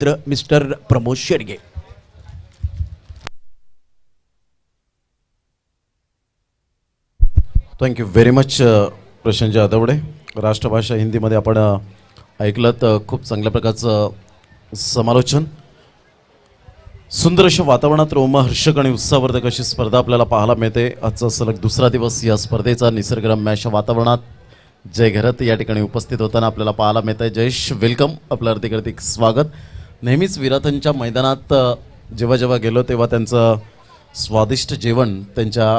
Mister Pramod Shedge. Thank you very much Prashant जाधवडे. राष्ट्रभाषा हिंदीमध्ये आपण ऐकलं तर खूप चांगल्या प्रकारचं समालोचन. सुंदर अशा वातावरणात रोमहर्षक आणि उत्साहवर्धक अशी स्पर्धा आपल्याला पाहायला मिळते. आजचा सलग दुसरा दिवस या स्पर्धेचा निसर्गरम्य अशा वातावरणात जय घरत या ठिकाणी उपस्थित होताना आपल्याला पाहायला मिळत आहे. जयेश वेलकम, आपलं हार्दिक स्वागत. नेहमीच विराथांच्या मैदानात जेव्हा जेव्हा गेलो तेव्हा त्यांचं स्वादिष्ट जेवण त्यांच्या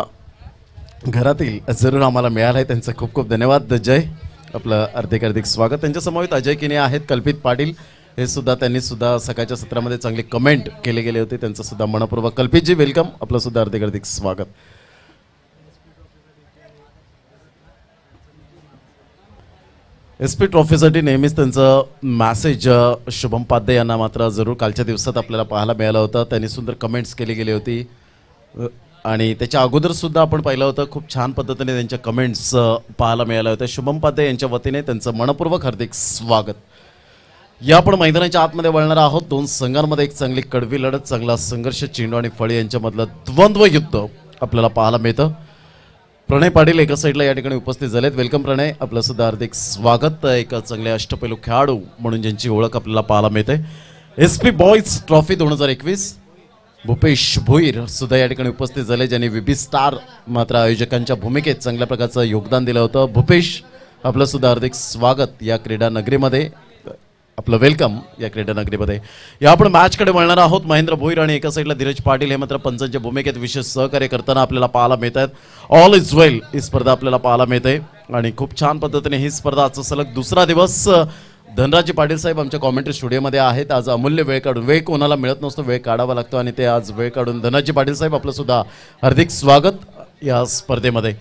घरातील जरूर आम्हाला मिळालं आहे. त्यांचं खूप खूप धन्यवाद. जय, आपलं हार्दिक स्वागत. त्यांच्या समवेत अजय किने आहेत, कल्पित पाटील हे सुद्धा, त्यांनी सुद्धा सकाळच्या सत्रामध्ये चांगले कमेंट केले गेले होते, त्यांचं सुद्धा मनपूर्वक. कल्पितजी वेलकम, आपलं सुद्धा हार्दिक स्वागत. SP ट्रॉफीसाठी नेहमीच त्यांचं मॅसेज शुभम पाध्ये यांना मात्र जरूर कालच्या दिवसात आपल्याला पाहायला मिळालं होतं. त्यांनी सुंदर कमेंट्स केली गेली होती आणि त्याच्या अगोदरसुद्धा आपण पाहिलं होतं. खूप छान पद्धतीने त्यांच्या कमेंट्स पाहायला मिळाल्या होत्या. शुभम पाध्ये यांच्या वतीने त्यांचं मनपूर्वक हार्दिक स्वागत. या आपण मैदानाच्या आतमध्ये वळणार आहोत. दोन संघांमध्ये एक चांगली कडवी लढत, चांगला संघर्ष, चेंडू आणि फळी यांच्यामधलं द्वंद्व युद्ध आपल्याला पाहायला मिळतं. प्रणय पाटील एका साईडला या ठिकाणी उपस्थित झालेत. वेलकम प्रणय, आपलं सुद्धा हार्दिक स्वागत. एक चांगले अष्टपैलू खेळाडू म्हणून ज्यांची ओळख आपल्याला पाहायला मिळते. SP boys trophy 2021 Bhupesh Bhoir सुद्धा या ठिकाणी उपस्थित झाले, ज्यांनी VB स्टार मात्र आयोजकांच्या भूमिकेत चांगल्या प्रकारचं योगदान दिलं होतं. भूपेश, आपलं सुद्धा हार्दिक स्वागत या क्रीडा नगरीमध्ये, आपलं वेलकम या क्रीडा नगरीमध्ये. या आपण मॅचकडे वळणार आहोत. महेंद्र भोईर आणि एका साईडला धीरज पाटील हे मात्र पंचांच्या भूमिकेत विशेष सहकार्य करताना आपल्याला पाहायला मिळत आहेत. ऑल इज वेल ही स्पर्धा आपल्याला पाहायला मिळते आणि खूप छान पद्धतीने ही स्पर्धा आजचा सलग दुसरा दिवस. धनराजी पाटील साहेब आमच्या कॉमेंट्री स्टुडिओमध्ये आहेत. आज अमूल्य वेळ काढून, वेळ कोणाला मिळत नसतो, वेळ काढावा लागतो आणि ते आज वेळ काढून धनराजी पाटील साहेब आपलं सुद्धा हार्दिक स्वागत या स्पर्धेमध्ये.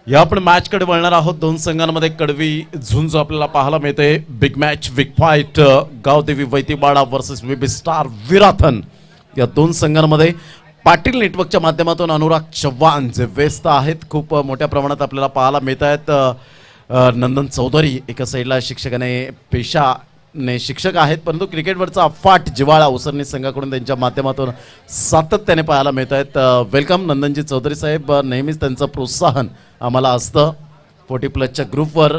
या आपण मॅचकडे वळणार आहोत. दोन संघांमध्ये कडवी झुंज आपल्याला पाहायला मिळते. Big match, big fight, Gavdevi Vaitibada versus VB star Virathan. या दोन संघांमध्ये पाटील नेटवर्कच्या माध्यमातून अनुराग चव्हाण जे व्यस्त आहेत, खूप मोठ्या प्रमाणात आपल्याला पाहायला मिळत आहेत. नंदन चौधरी एका साईडला शिक्षकाने, पेशाने शिक्षक आहेत, परंतु क्रिकेटवरचा अफाट जिव्हाळा उसरणी संघाकडून त्यांच्या माध्यमातून सातत्याने पाहायला मिळत आहेत. वेलकम नंदनजी चौधरी साहेब. नेहमीच त्यांचं प्रोत्साहन आम्हाला असतं 40+ ग्रुपवर.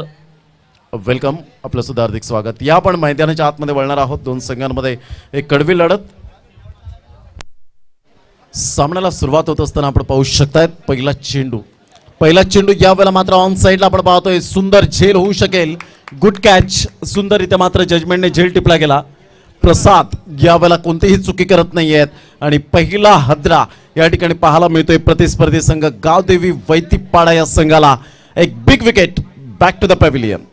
वेलकम, आपलं सुद्धा हार्दिक स्वागत. या आपण मैदानाच्या आतमध्ये वळणार आहोत. दोन संघांमध्ये एक कडवी लढत. सामन्याला सुरुवात होत असताना आपण पाहू शकतायत पहिला चेंडू यावेळेला मात्र ऑन साईडला आपण पाहतोय. सुंदर झेल होऊ शकेल, गुड कॅच, सुंदररित्या मात्र जजमेंटने झेल टिपला गेला. प्रसाद यावेळेला कोणतीही चुकी करत नाही आहेत आणि पहिला हद्रा या ठिकाणी पाहायला मिळतोय प्रतिस्पर्धी संघ गावदेवी वैतीपाडा या संघाला. एक big wicket back to the pavilion.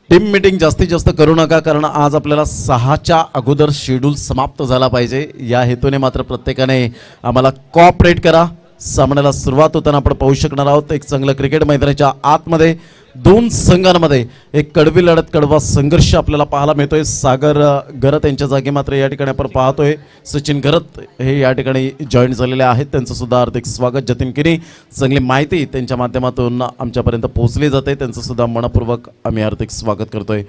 Team meeting जास्तीत जास्त करू नका, कारण आज आपल्याला 6च्या अगोदर शेड्यूल समाप्त झाला पाहिजे. या हेतूने मात्र प्रत्येकाने आम्हाला कॉपरेट करा. सामन्याला सुरुवात होताना आपण पाहू शकणार आहोत एक चांगलं क्रिकेट मैदानाच्या आतमध्ये दोन संघांमध्ये एक कडवी लढत, कडवा संघर्ष आपल्याला पाहायला मिळतोय. सागर घरत यांच्या जागी मात्र या ठिकाणी आपण पाहतोय सचिन घरत हे या ठिकाणी जॉईन झालेले आहेत. त्यांचं सुद्धा हार्दिक स्वागत. जतीन किनी, चांगली माहिती त्यांच्या माध्यमातून आमच्यापर्यंत पोहोचली जाते, त्यांचं सुद्धा मनपूर्वक आम्ही हार्दिक स्वागत करतोय.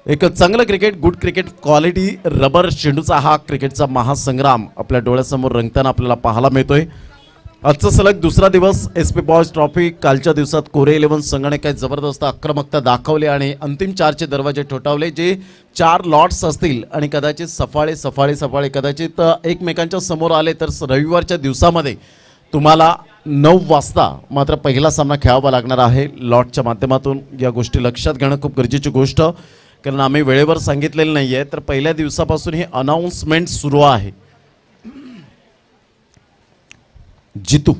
एक चांगलं cricket, good cricket, quality rubber चेंडूचा हा क्रिकेटचा महासंग्राम आपल्या डोळ्यासमोर रंगताना आपल्याला पाहायला मिळतोय. आजचा सलग दुसरा दिवस. SP boys trophy. कालच्या दिवसात कोरे 11 संघाने काही जबरदस्त आक्रमकता दाखवली आणि अंतिम 4चे दरवाजे ठोठावले. जे 4 लॉट्स असतील आणि कदाचित सफाळे कदाचित एकमेकांच्या समोर आले तर रविवारच्या दिवसामध्ये तुम्हाला 9 वाजता मात्र पहिला सामना खेळावा लागणार आहे लॉटच्या माध्यमातून. या गोष्टी लक्षात घेणं खूप गरजेची गोष्ट, कारण आम्ही वेळेवर सांगितलेलं नाही आहे. तर पहिल्या दिवसापासून ही अनाऊन्समेंट सुरू आहे. जितू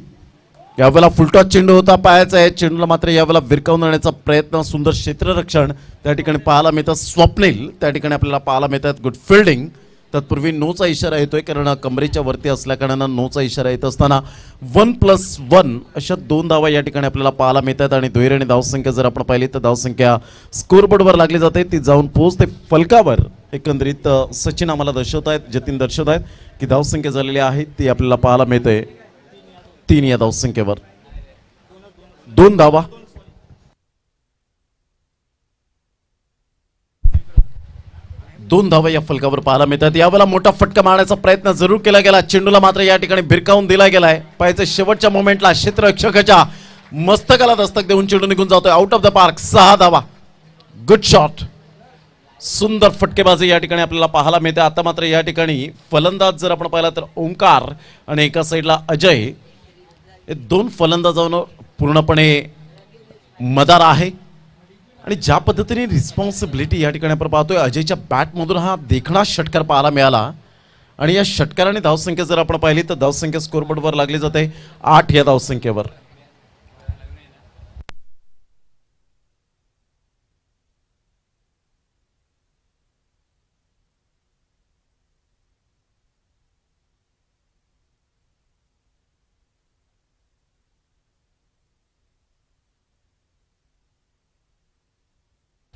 यावेळेला फुलटॉस चेंडू होता, पायाचा आहे चेंडूला मात्र यावेळेला विरकावून आणण्याचा प्रयत्न, सुंदर क्षेत्ररक्षण त्या ठिकाणी पाहायला मिळतं. स्वप्नील त्या ठिकाणी आपल्याला पाहायला मिळतात. Good fielding. तत्पूर्वी नोचा इशारा येतोय, कारण कमरेच्या वरती असल्याकारणानं नोचा इशारा येत असताना 1+1 अशा 2 धावा या ठिकाणी आपल्याला पाहायला मिळतात. आणि दुहेरी आणि धावसंख्या जर आपण पाहिली तर धावसंख्या स्कोरबोर्डवर लागली जाते, ती जाऊन पोहोचते फलकावर. एकंदरीत सचिन आम्हाला दर्शवत आहेत, जतीन दर्शवत आहेत की धावसंख्या झालेली आहे ती आपल्याला पाहायला मिळते 3 या धावसंख्येवर. 2 धावा. 2 धावा या फलकावर पाहायला मिळतात. यावेळेला मोठा फटका मारण्याचा प्रयत्न जरूर केला गेला. चेंडूला मात्र या ठिकाणी भिरकावून दिला गेलाय. पाहायचं शेवटच्या मोमेंटला क्षेत्ररक्षकाच्या मस्तकाला दस्तक देऊन चेंडू निघून जातोय आउट ऑफ द पार्क. 6 धावा. Good shot. सुंदर फटकेबाजी या ठिकाणी आपल्याला पाहायला मिळते. आता मात्र या ठिकाणी फलंदाज जर आपण पाहिला तर ओंकार आणि एका साईडला अजय, हे 2 फलंदाजांवर पूर्णपणे मदार आहे. आणि ज्या पद्धतीने रिस्पॉन्सिबिलिटी या ठिकाणी आपण पाहतोय, अजयच्या बॅटमधून हा देखणा षटकार पाहायला मिळाला. आणि या षटकाराने धावसंख्या जर आपण पाहिली तर धावसंख्या स्कोरबोर्डवर लागली जाते 8 या धावसंख्येवर.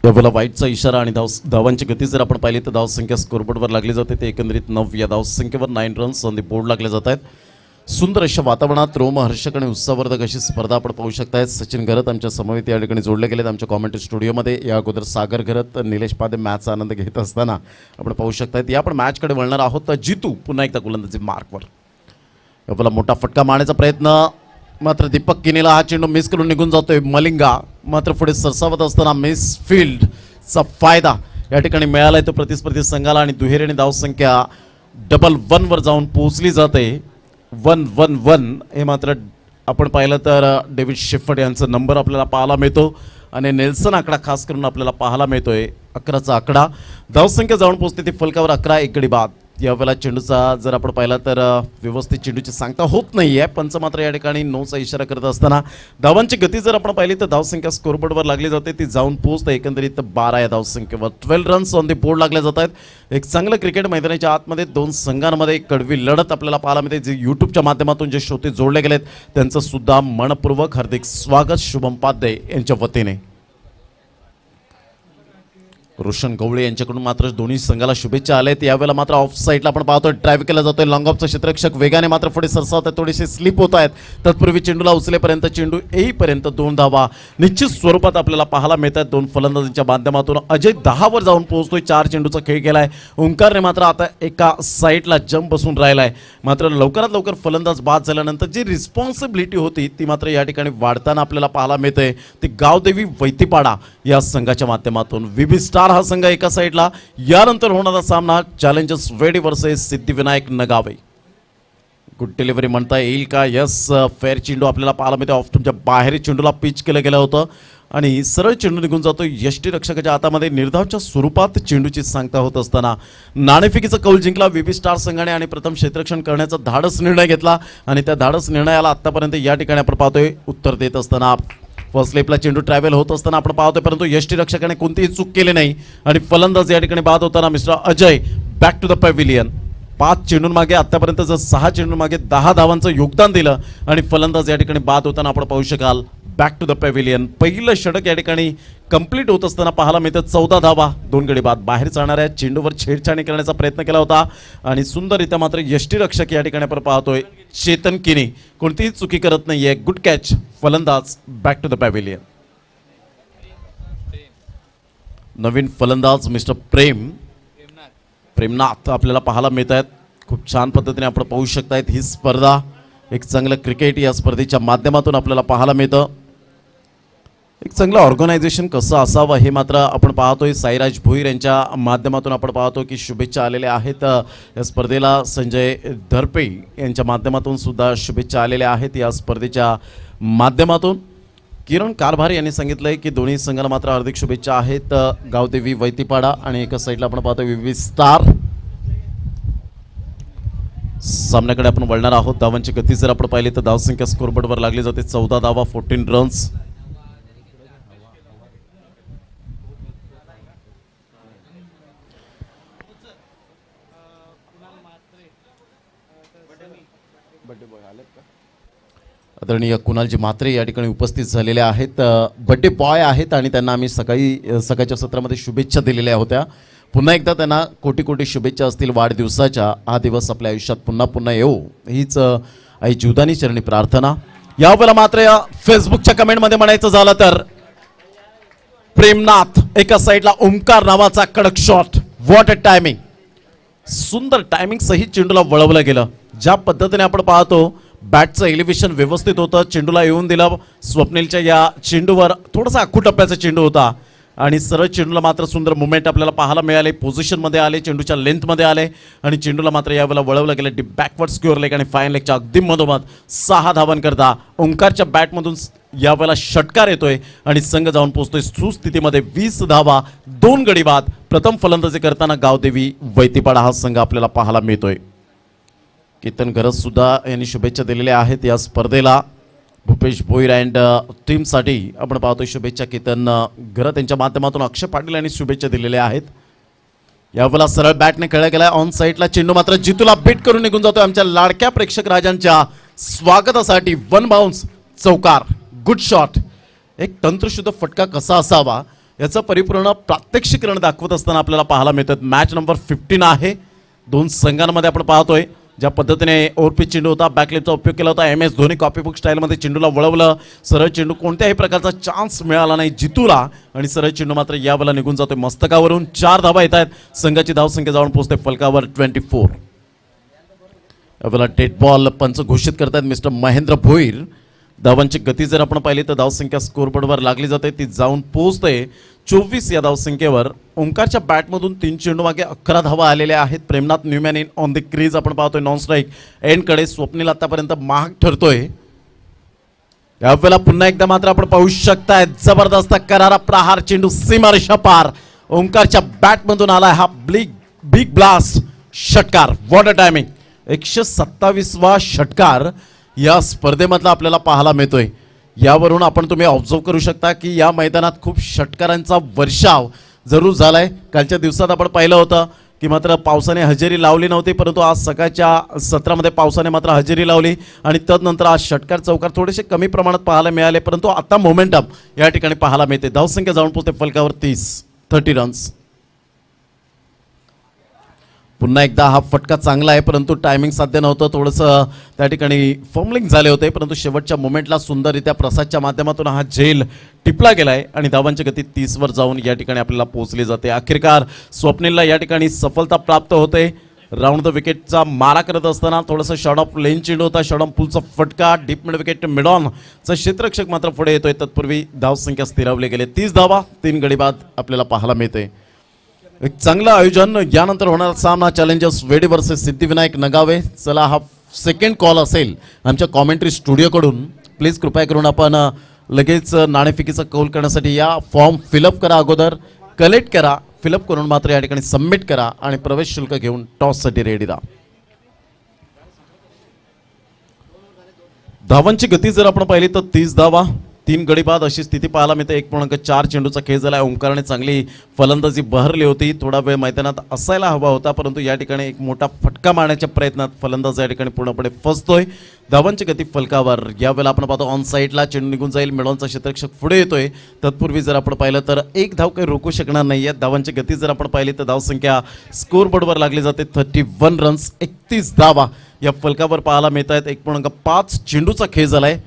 यावेळेला वाईटचा इशारा आणि धावांची गती जर आपण पाहिली तर धावसंख्या स्कोरबोर्डवर लागली जाते. ते एकंदरीत 9 या धावसंख्येवर 9 रन्स ऑन द बोर्ड लागले जात आहेत. सुंदर अशा वातावरणात रोमहर्षक आणि उत्साहवर्धक अशी स्पर्धा आपण पाहू शकताय. सचिन घरत आमच्या समवेत या ठिकाणी जोडले गेलेत आमच्या कॉमेंट्री स्टुडिओमध्ये. या अगोदर सागर घरत, निलेश पादे मॅचचा आनंद घेत असताना आपण पाहू शकतायत. या आपण मॅचकडे वळणार आहोत. तर जितू पुन्हा एकदा गोलंदाजी मार्कवर. यावेळेला मोठा फटका मारण्याचा प्रयत्न, मात्र दीपक किनीला हा चेंडू मिस करून निघून जातोय. मलिंगा मात्र पुढे सरसावत असताना मिस फील्डचा फायदा या ठिकाणी मिळालाय तो प्रतिस्पर्धी संघाला. आणि दुहेरीने धावसंख्या 1-1 वर जाऊन पोहोचली जाते. 1-1-1 हे मात्र आपण पाहिलं तर डेव्हिड शेफर्ड यांचा नंबर आपल्याला पाहायला मिळतो. आणि नेल्सन आकडा खास करून आपल्याला पाहायला मिळतोय 11चा आकडा. धावसंख्या जाऊन पोहोचते ती फलकावर 11, 1 गडी बाद. यावेळेला चेंडूचा जर आपण पाहिला तर व्यवस्थित चेंडूची सांगता होत नाही आहे. पंच मात्र या ठिकाणी 9चा इशारा करत असताना धावांची गती जर आपण पाहिली तर धावसंख्या स्कोरबोर्डवर लागली जाते. ती जाऊन पोहोचते एकंदरीत 12 या धावसंख्येवर. 12 रन्स ऑन द बोर्ड लागले जात आहेत. एक चांगलं क्रिकेट मैदानाच्या आतमध्ये 2 संघांमध्ये कडवी लढत आपल्याला पाहायला मिळते. जे यूट्यूबच्या माध्यमातून जे श्रोते जोडले गेलेत त्यांचं सुद्धा मनपूर्वक हार्दिक स्वागत शुभम पाध्ये यांच्या वतीने. रोशन गवळे यांच्याकडून मात्र दोन्ही संघाला शुभेच्छा आल्यात. यावेळेला मात्र ऑफ साईडला आपण पाहतोय ड्राईव्ह केला जातोय. लॉंग ऑफचा क्षेत्ररक्षक वेगाने मात्र पुढे सरसावत आहेत, थोडेसे स्लिप होत आहेत. तत्पूर्वी चेंडूला उचलेपर्यंत, चेंडू येईपर्यंत 2 धावा निश्चित स्वरूपात आपल्याला पाहायला मिळतात 2 फलंदाजांच्या माध्यमातून. अजय 10 वर जाऊन पोहोचतोय. 4 चेंडूचा खेळ केलाय. ओंकारने मात्र आता एका साईडला जंप बसून राहिलाय. मात्र लवकरात लवकर फलंदाज बाद झाल्यानंतर जी रिस्पॉन्सिबिलिटी होती ती मात्र या ठिकाणी वाढताना आपल्याला पाहायला मिळते. ती गावदेवी वैतीपाडा या संघाच्या माध्यमातून. VB स्टार हा संघ एका साईडला. यानंतर होणारा सामना चॅलेंजर्स वेडी versus Siddhivinayak Nagave. Good delivery म्हणता येईल का? यस, फेअर चेंडू आपल्याला पाहायला मिळते. ऑफ्टूनच्या बाहेर चेंडूला पिच केलं गेलं होतं आणि सरळ चेंडू निघून जातो यष्टीरक्षकाच्या हातामध्ये. निर्धावच्या स्वरूपात चेंडूची सांगता होत असताना नाणेफेकीचा कौल जिंकला VB स्टार संघाने आणि प्रथम क्षेत्ररक्षण करण्याचा धाडस निर्णय घेतला. आणि त्या धाडस निर्णयाला आतापर्यंत या ठिकाणी आपण पाहतोय उत्तर देत असताना फर्स्ट स्लेपला चेंडू ट्रॅव्हल होत असताना आपण पाहतोय. परंतु यष्टीरक्षकाने कोणतीही चूक केली नाही आणि फलंदाज या ठिकाणी बाद होताना mister Ajay back to the pavilion. 5 चेंडूंमागे आतापर्यंत जर 6 चेंडूंमागे 10 धावांचं योगदान दिलं आणि फलंदाज या ठिकाणी बाद होताना आपण पाहू शकाल बॅक टू द पॅव्हिलियन. पहिलं षटक या ठिकाणी कंप्लीट होत असताना पाहायला मिळतं 14 धावा 2 गडी बाद. बाहेर चालणाऱ्या चेंडूवर छेडछाणी करण्याचा प्रयत्न केला होता आणि सुंदररित्या मात्र यष्टीरक्षक या ठिकाणी आपण पाहतोय चेतन किनी कोणतीही चुकी करत नाहीये. Good catch. फलंदाज बॅक टू द पॅव्हिलियन. नवीन फलंदाज मिस्टर प्रेमनाथ आपल्याला पाहायला मिळत आहेत. खूप छान पद्धतीने आपण पाहू शकतायत ही स्पर्धा. एक चांगलं क्रिकेट या स्पर्धेच्या माध्यमातून आपल्याला पाहायला मिळतं. एक चांगलं ऑर्गनायझेशन कसं असावं हे मात्र आपण पाहतोय. साईराज भोईर यांच्या माध्यमातून आपण पाहतो की शुभेच्छा आलेल्या आहेत. या स्पर्धेला संजय धरपे यांच्या माध्यमातून सुद्धा शुभेच्छा आलेल्या आहेत. या स्पर्धेच्या माध्यमातून किरण कारभार यांनी सांगितलंय की दोन्ही संघाला मात्र हार्दिक शुभेच्छा आहेत. गावदेवी वैतीपाडा आणि एका साईडला आपण पाहतो VB स्टार. सामन्याकडे आपण वळणार आहोत. धावांची गती जर आपण पाहिली तर धावसंख्या स्कोरबोर्डवर लागली जाते. 14 धावा 14 रन्स. आदरणीय कुणालजी म्हात्रे या ठिकाणी उपस्थित झालेले आहेत. बड्डे बॉय आहेत आणि त्यांना आम्ही सकाळच्या सत्रामध्ये शुभेच्छा दिलेल्या होत्या. पुन्हा एकदा त्यांना कोटी कोटी शुभेच्छा असतील वाढदिवसाच्या. हा दिवस आपल्या आयुष्यात पुन्हा पुन्हा येऊ हीच आई जीवदानी चरणी प्रार्थना. यावेळेला मात्र या फेसबुकच्या कमेंटमध्ये म्हणायचं झालं तर प्रेमनाथ एका साईडला ओंकार नावाचा कडक शॉट व्हॉट अ टायमिंग. सुंदर टायमिंग सहित चेंडूला वळवलं गेलं. ज्या पद्धतीने आपण पाहतो बॅटचं एलिव्हेशन व्यवस्थित होतं. चेंडूला येऊन दिलं. स्वप्नीलच्या या चेंडूवर थोडासा आखू टप्प्याचा चेंडू होता आणि सरळ चेंडूला मात्र सुंदर मुवमेंट आपल्याला पाहायला मिळाले. पोझिशनमध्ये आले, चेंडूच्या लेंथमध्ये आले आणि चेंडूला मात्र यावेळेला वळवलं गेलं डीप बॅकवर्ड स्क्वेअर लेग आणि फाईन लेगच्या अगदी मधोमध 6 धावांकरता ओंकारच्या बॅटमधून यावेळेला षटकार येतोय आणि संघ जाऊन पोहोचतोय सुस्थितीमध्ये 20 धावा 2 गडी बाद. प्रथम फलंदाजी करताना गावदेवी वैतीपाडा हा संघ आपल्याला पाहायला मिळतोय. केतन गरज सुद्धा यांनी शुभेच्छा दिलेल्या आहेत या स्पर्धेला. भूपेश भोईर अँड टीमसाठी आपण पाहतोय शुभेच्छा केतन गरज यांच्या माध्यमातून. अक्षय पाटील यांनी शुभेच्छा दिलेल्या आहेत. यावेळेला सरळ बॅटने खेळला गेला. ऑन साईडला चेंडू मात्र जितूला बीट करून निघून जातोय. आमच्या लाडक्या प्रेक्षक राजांच्या स्वागतासाठी 1 बाउन्स चौकार. Good shot. एक तंत्रशुद्ध फटका कसा असावा याचं परिपूर्ण प्रात्यक्षिकरण दाखवत असताना आपल्याला पाहायला मिळतात. मॅच नंबर 15 आहे. 2 संघांमध्ये आपण पाहतोय ज्या पद्धतीने ओव्हरपिच चेंडू होता, बॅकलेपचा उपयोग केला होता. MS धोनी कॉपीबुक स्टाईलमध्ये चेंडूला वळवलं. सरळ चेंडू कोणत्याही प्रकारचा चान्स मिळाला नाही जितूला आणि सरळ चेंडू मात्र यावेळेला निघून जातोय मस्तकावरून. 4 धावा येत आहेत. संघाची धावसंख्या जाऊन पोहोचते फलकावर 24. यावेळेला डेड बॉल पंच घोषित करतात मिस्टर महेंद्र भोईर. धावांची गती जर आपण पाहिली तर धावसंख्या स्कोरबोर्डवर लागली जाते. ती जाऊन पोहोचते 24 या धावसंख्येवर. ओंकारच्या बॅटमधून 3 चेंडू मागे 11 धावा आलेल्या आहेत. Premnath Newman in on the crease आपण पाहतोय. नॉन स्ट्राईक एंडकडे स्वप्नील आतापर्यंत महाग ठरतोय. यावेळेला पुन्हा एकदा मात्र आपण पाहू शकताय जबरदस्त करारा प्रहार चेंडू सीमारेषा पार. ओंकारच्या बॅटमधून आलाय हा बिग ब्लास्ट षटकार. What a timing. 127वा षटकार या स्पर्धेमधला आपल्याला पाहायला मिळतोय. यावरून आपण तुम्ही ऑब्झर्व करू शकता की या मैदानात खूप षटकारांचा वर्षाव जरूर झालाय. कालच्या दिवसात आपण पाहिलं होतं की मात्र पावसाने हजेरी लावली नव्हती, परंतु आज सकाळच्या सत्रामध्ये पावसाने मात्र हजेरी लावली आणि तदनंतर आज षटकार चौकार थोडेसे कमी प्रमाणात पाहायला मिळाले. परंतु आता मोमेंटम या ठिकाणी पाहायला मिळते. धावसंख्या जाऊन पोहोचते फलकावर 30 रन्स. पुन्हा एकदा हा फटका चांगला आहे परंतु टायमिंग साध्य नव्हतं. थोडंसं त्या ठिकाणी फॉर्मलिंग झाले होते परंतु शेवटच्या मोमेंटला सुंदररित्या प्रसादच्या माध्यमातून हा झेल टिपला गेलाय आणि धावांची गती 30 वर जाऊन या ठिकाणी आपल्याला पोहोचली जाते. अखेरकार स्वप्नीलला या ठिकाणी सफलता प्राप्त होते. राऊंड द विकेटचा मारा करत असताना थोडंसं शॉर्ट ऑफ लेन चेंडू होता. शॉर्ट ऑफ पुलचा फटका डीप मिड विकेट मिडॉनचा क्षेत्ररक्षक मात्र पुढे येतोय. तत्पूर्वी धावसंख्या स्थिरावली गेले. 30 धावा 3 गडी बाद आपल्याला पाहायला मिळते. एक चांगलं आयोजन. यानंतर होणारा सामना चॅलेंजर्स वेडी वर्सेस सिद्धिविनायक नगावे. चला हा सेकंड कॉल असेल आमच्या कॉमेंट्री स्टुडिओकडून. प्लीज कृपया करून आपण लगेच नाणेफेकीचा कौल करण्यासाठी या. फॉर्म फिलअप करा, अगोदर कलेक्ट करा, फिलअप करून मात्र या ठिकाणी सबमिट करा आणि प्रवेश शुल्क घेऊन टॉससाठी रेडी राहा. धावांची गती जर आपण पाहिली तर 30 धावा 3 गडी बाद अशी स्थिती पाहायला मिळते. 1.4 चेंडूचा खेळ झाला. ओंकारने चांगली फलंदाजी बहरली होती. थोडा वेळ मैदानात असायला हवा होता परंतु या ठिकाणी एक मोठा फटका मारण्याच्या प्रयत्नात फलंदाज या ठिकाणी पूर्णपणे फसतोय. धावांची गती फलकावर. यावेळेला आपण पाहतो ऑन साईडला चेंडू निघून जाईल. मिडॉनचा क्षेत्ररक्षक पुढे येतोय. तत्पूर्वी जर आपण पाहिलं तर एक धाव काही रोखू शकणार नाही आहे. धावांची गती जर आपण पाहिली तर धावसंख्या स्कोरबोर्डवर लागली जाते. 31 रन्स 31 धावा या फलकावर पाहायला मिळत आहेत. 1.5 चेंडूचा खेळ झालाय.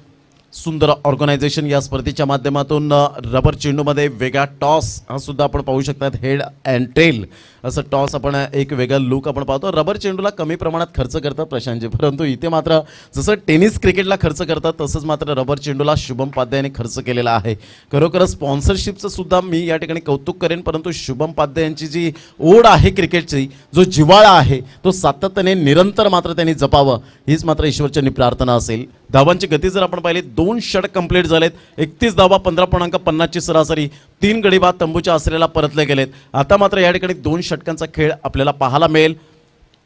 सुंदर ऑर्गनायझेशन या स्पर्धेच्या माध्यमातून. रबर चेंडूमध्ये वेगळा टॉस हा सुद्धा आपण पाहू शकतात. हेड अँड टेल असं टॉस आपण एक वेगळा लुक आपण पाहतो. रबर चेंडूला कमी प्रमाणात खर्च करतात प्रशांतजी, परंतु इथे मात्र जसं टेनिस क्रिकेटला खर्च करतात तसंच मात्र रबर चेंडूला शुभम पाध्ये यांनी खर्च केलेला आहे. खरोखरच स्पॉन्सरशिपचं सुद्धा मी या ठिकाणी कौतुक करेन परंतु शुभम पाध्ये यांची जी ओढ आहे क्रिकेटची, जो जिव्हाळा आहे तो सातत्याने निरंतर मात्र त्यांनी जपावं हीच मात्र ईश्वरचरणी प्रार्थना असेल. धावांची गती जर आपण पाहिली 2 षटक कंप्लीट झालेत. 31 धावा 15.50 ची सरासरी. 3 गडी बाद तंबूच्या आसरेला परतले गेलेत. आता मात्र या ठिकाणी 2 षटकांचा खेळ आपल्याला पाहायला मिळेल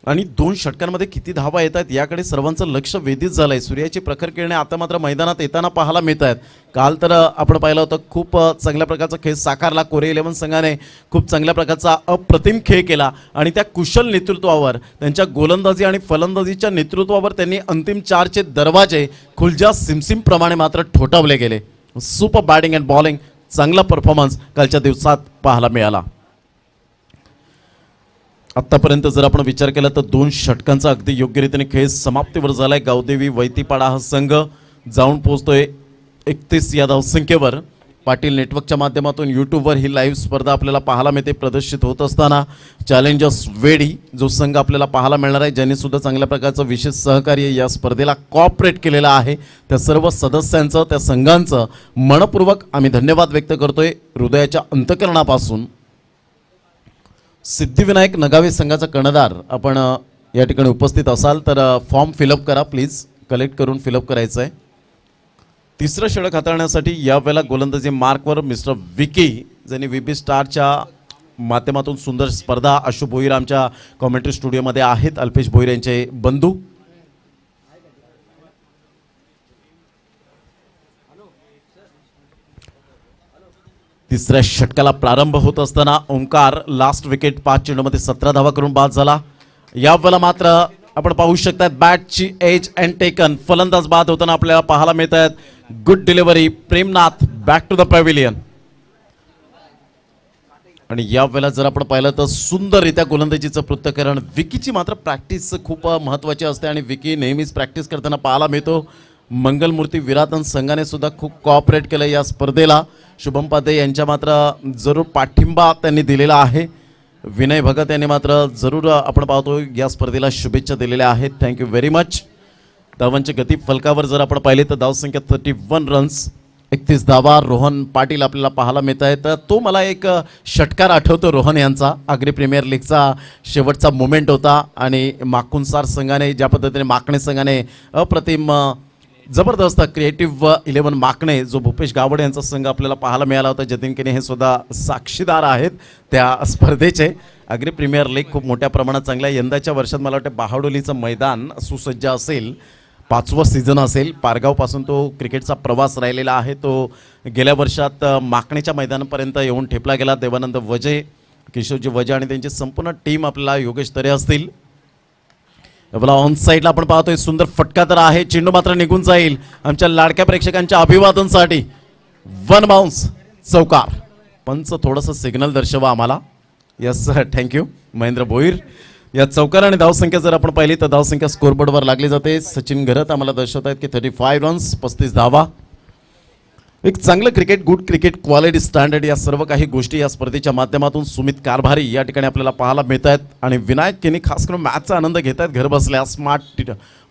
आणि 2 षटकांमध्ये किती धावा येत आहेत याकडे सर्वांचं लक्ष वेधित झालं आहे. सूर्याची प्रखर किरणे आता मात्र मैदानात येताना पाहायला मिळत आहेत. काल तर आपण पाहिलं होतं खूप चांगल्या प्रकारचा खेळ साकारला. कोरे 11 संघाने खूप चांगल्या प्रकारचा अप्रतिम खेळ केला आणि त्या कुशल नेतृत्वावर, त्यांच्या गोलंदाजी आणि फलंदाजीच्या नेतृत्वावर त्यांनी अंतिम 4चे दरवाजे खुलजा सिमसिमप्रमाणे मात्र ठोठावले गेले. सुपर बॅटिंग अँड बॉलिंग, चांगला परफॉर्मन्स कालच्या दिवसात पाहायला मिळाला. आत्तापर्यंत जर आपण विचार केला तर 2 षटकांचा अगदी योग्यरीतीने खेळ समाप्तीवर झालाय. गावदेवी वैतीपाडा हा संघ जाऊन पोहोचतोय 31 या धावसंख्येवर. पाटील नेटवर्कच्या माध्यमातून यूट्यूबवर ही लाईव्ह स्पर्धा आपल्याला पाहायला मिळते, प्रदर्शित होत असताना चॅलेंजर्स वेडी जो संघ आपल्याला पाहायला मिळणार आहे, ज्यांनी सुद्धा चांगल्या प्रकारचं विशेष सहकार्य या स्पर्धेला कॉपरेट केलेलं आहे, त्या सर्व सदस्यांचं त्या संघांचं मनपूर्वक आम्ही धन्यवाद व्यक्त करतोय हृदयाच्या अंतःकरणापासून. सिद्धिविनायक नगावे संघाचा कर्णधार आपण या ठिकाणी उपस्थित असाल तर फॉर्म फिलअप करा प्लीज, कलेक्ट करून फिलअप करायचं आहे. तिसरं षटक हाताळण्यासाठी यावेळेला गोलंदाजी मार्कवर मिस्टर विकी ज्यांनी VB स्टारच्या माध्यमातून सुंदर स्पर्धा. अशोक भोईर आमच्या कॉमेंट्री स्टुडिओमध्ये आहेत, अल्पेश भोईर यांचे बंधू. तिसऱ्या षटकाला प्रारंभ होत असताना ओंकार लास्ट विकेट 5 चेंडूमध्ये 17 धावा करून बाद झाला. यावेळेला मात्र आपण पाहू शकता बॅटची एज अँड टेकन, फलंदाज बाद होताना आपल्याला पाहायला मिळत आहेत. Good delivery Premnath back to the pavilion. आणि यावेळेला जर आपण पाहिलं तर सुंदररित्या गोलंदाजीचं पृथक्करण. विकीची मात्र प्रॅक्टिस खूप महत्त्वाची असते आणि विकी नेहमीच प्रॅक्टिस करताना पाहायला मिळतो. मंगलमूर्ती विराटन संघाने सुद्धा खूप कॉपरेट केलं या स्पर्धेला. शुभम पाध्ये यांच्या मात्र जरूर पाठिंबा त्यांनी दिलेला आहे. विनय भगत यांनी मात्र जरूर आपण पाहतो या स्पर्धेला शुभेच्छा दिलेल्या आहेत. Thank you very much. धावांची गती फलकावर जर आपण पाहिले तर धावसंख्या 31 रन्स 31 धावा. रोहन पाटील आपल्याला पाहायला मिळत आहे. तर तो मला एक षटकार आठवतो रोहन यांचा, आग्री प्रीमियर लीगचा शेवटचा मोमेंट होता आणि माकुनसार संघाने ज्या पद्धतीने माकणे संघाने अप्रतिम जबरदस्त क्रिएटिव्ह 11 माकणे जो भूपेश गावडे यांचा संघ आपल्याला पाहायला मिळाला होता. जतीन केने हे सुद्धा साक्षीदार आहेत त्या स्पर्धेचे. आग्री प्रीमियर लीग खूप मोठ्या प्रमाणात चांगलं आहे. यंदाच्या वर्षात मला वाटतं बहाडोलीचं मैदान सुसज्ज असेल, 5वं सीझन असेल. पारगावपासून तो क्रिकेटचा प्रवास राहिलेला आहे. तो गेल्या वर्षात माकणेच्या मैदानापर्यंत येऊन ठेपला गेला. देवानंद वजे, किशोरजी वजे आणि त्यांची संपूर्ण टीम आपल्याला योगेश तरे असतील. ऑन साईडला आपण पाहतोय सुंदर फटका तर आहे, चेंडू मात्र निघून जाईल. आमच्या लाडक्या प्रेक्षकांच्या अभिवादनसाठी 1 बाउन्स चौकार. पंच थोडंसं सिग्नल दर्शवा आम्हाला. Yes thank you Mahendra Bhoir. या चौकार आणि धावसंख्या जर आपण पाहिली तर धावसंख्या स्कोरबोर्डवर लागली जाते. सचिन घरत आम्हाला दर्शवत आहेत की 35 रन्स 35 धावा. एक चांगलं cricket, good cricket, quality standard या सर्व काही गोष्टी या स्पर्धेच्या माध्यमातून सुमित कारभारी या ठिकाणी आपल्याला पाहायला मिळत आहेत. आणि विनायक केनी खास करून मॅचचा आनंद घेत आहेत घर बसल्या स्मार्ट